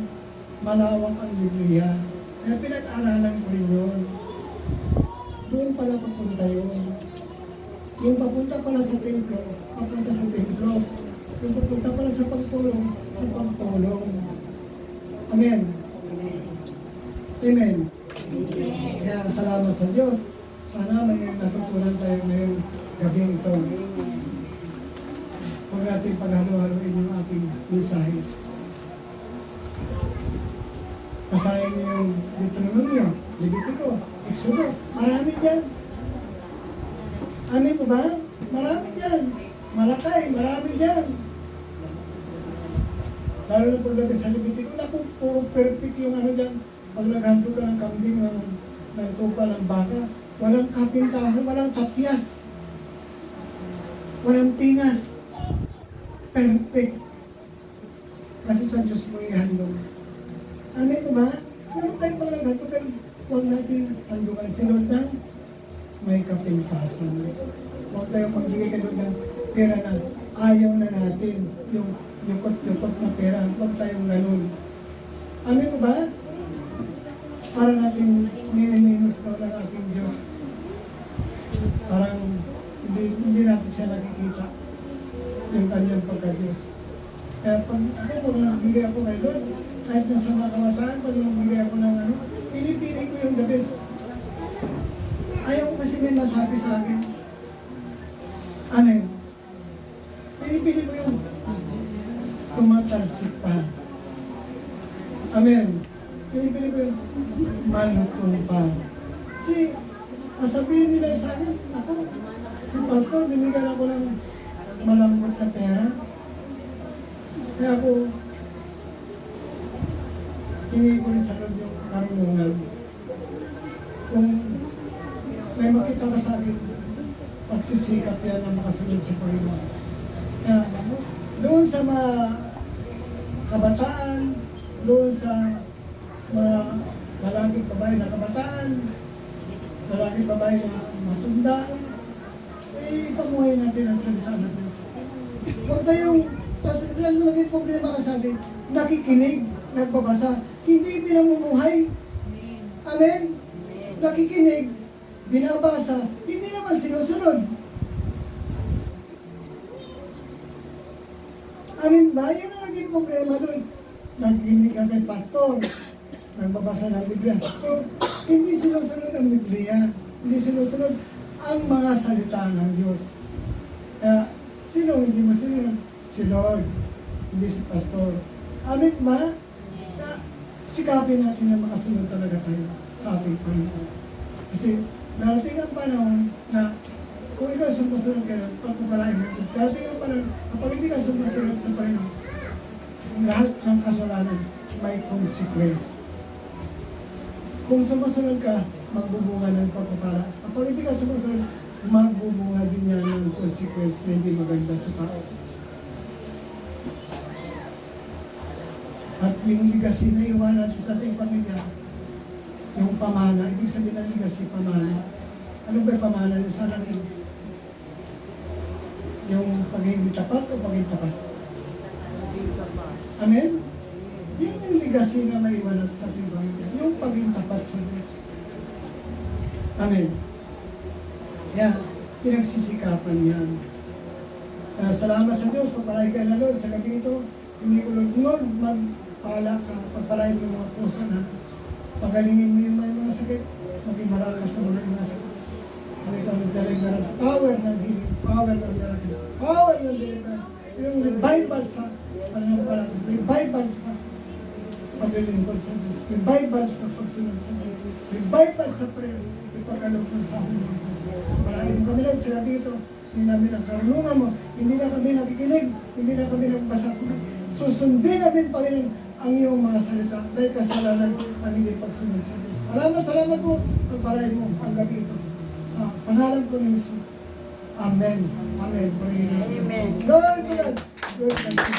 Malawak ang Biblia. Kaya pinag-aralan ko rin yun. Doon pala papunta yun. Yung papunta pala sa templo, papunta sa templo. Yung papunta pala sa pagtulong, sa pagtulong. Amen. Amen. Kaya salamat sa Diyos. Sana may natutunan tayo ngayong gabi ito. Huwag natin paghalo-haloin yung ating mensahe. Pasahin niyo yung Deuteronomio, Levitico, Exodo. Marami dyan. Amin po ba? Marami dyan. Malakay, marami dyan. Lalo na pagdating sa Levitico, naku, puro perfect yung ano dyan. Pag naghanto ka ng kambing, ng tupa, ng baka, walang kapintahan, walang tapyas. Walang pingas. Perfect. Kasi sa Diyos mo ihandong. Amen ko ba? Pero tayo pag naghanto ka, huwag natin handungan si Lord ng may kapintasan. Huwag tayong magbigay ka doon ng pera na ayaw na natin yung yukot-yukot na pera. Huwag tayong ganun. Amen ko ba? Para natin niniminus daw ng ating Diyos. Parang hindi natin siya nakikita yung kanyang pagka-Diyos. Kaya pag nagbigay ako kay Lord, kahit nasa mga kamataan, pag nagbigay ako ng ano, pinipili ko yung the best. Ayaw ko kasi may masabi sa akin. Amen. Pinipili ko yung tumatalsik pa. Amen. Pinipili ko yung malutong pa. Kasi, masabihin nila sa akin, ako, si Pastor, binigyan ako ng malambot na pera. Kaya ako, hindi ko rin sa Lord yung karunungan. Kung may makita ka sa akin, magsisikap yan na makasunod sa Panginoon. Kaya doon sa mga kabataan, doon sa mga lalaking babae na kabataan, lalaking babae na matanda, pamuhay natin ang salita ng Diyos. Huwag tayong, kasi ang naging problema ka sa atin, nakikinig, nagbabasa, hindi pinamumuhay. Amen? Nakikinig, binabasa, hindi naman sinusunod. Amen ba? Yan ang naging problema doon. Nakikinig ka kay pastor, nagbabasa ng Biblia. So, hindi sinusunod ang Biblia, hindi sinusunod ang mga salita ng Diyos. Kaya, sino hindi mo sinunod? Si Lord, hindi si pastor. Amen ba? Na sikapin natin na makasunod talaga tayo sa ating Panginoon. Kasi darating ang panahon na kung ikaw sumusunod ka na, pagpapalain ng Diyos, darating ang panahon, kapag hindi ka sumusunod sa Panginoon, lahat ng kasalanan may consequence. Kung sumusunod ka, magbubunga ng pagpapala. Kapag hindi ka sumusunod, magbubunga din yan ng consequence na hindi maganda sa tao. At yung legacy na iwan natin sa ating pamilya, yung pamana, ibig sabihin ng legacy, pamana. Ano ba yung pamana niya sa langit? Yung pag-hindi tapat o pag-hindi tapat? Amen? Yun yung legacy na maiwan natin sa ating pamilya. Yung pag-hindi tapat sa Diyos. Amen. Kaya, pinagsisikapan yan. Salamat sa Diyos, pagpalay ka na Lord sa gabi ito. Hindi ko Lord, magpala ka, pagpalay mo yung mga puso na pagalingin mo yung mga sakit, maging malakas sa mga sakit. Kami kami deliverance, power ng healing, power ng miracle, power ng deliverance. Yung revival sa pananampalataya, revival sa paglilingkod sa Diyos, revival sa pagsunod sa Diyos, revival sa prayer, ipagkalugtong sa amin. Maraming kami lang sila dito, hindi namin ang karunungan mo, hindi na kami nakikinig, hindi na kami nagbasa. Susundin namin, Panginoon, ang iyong mga salita dahil kasalanan ang hindi pagsunod sa Diyos. Salamat po, pagpalain mo ang gabi ito. Sa pangalan ko ni Jesus. Amen. Amen. Amen. Lord God. Lord God.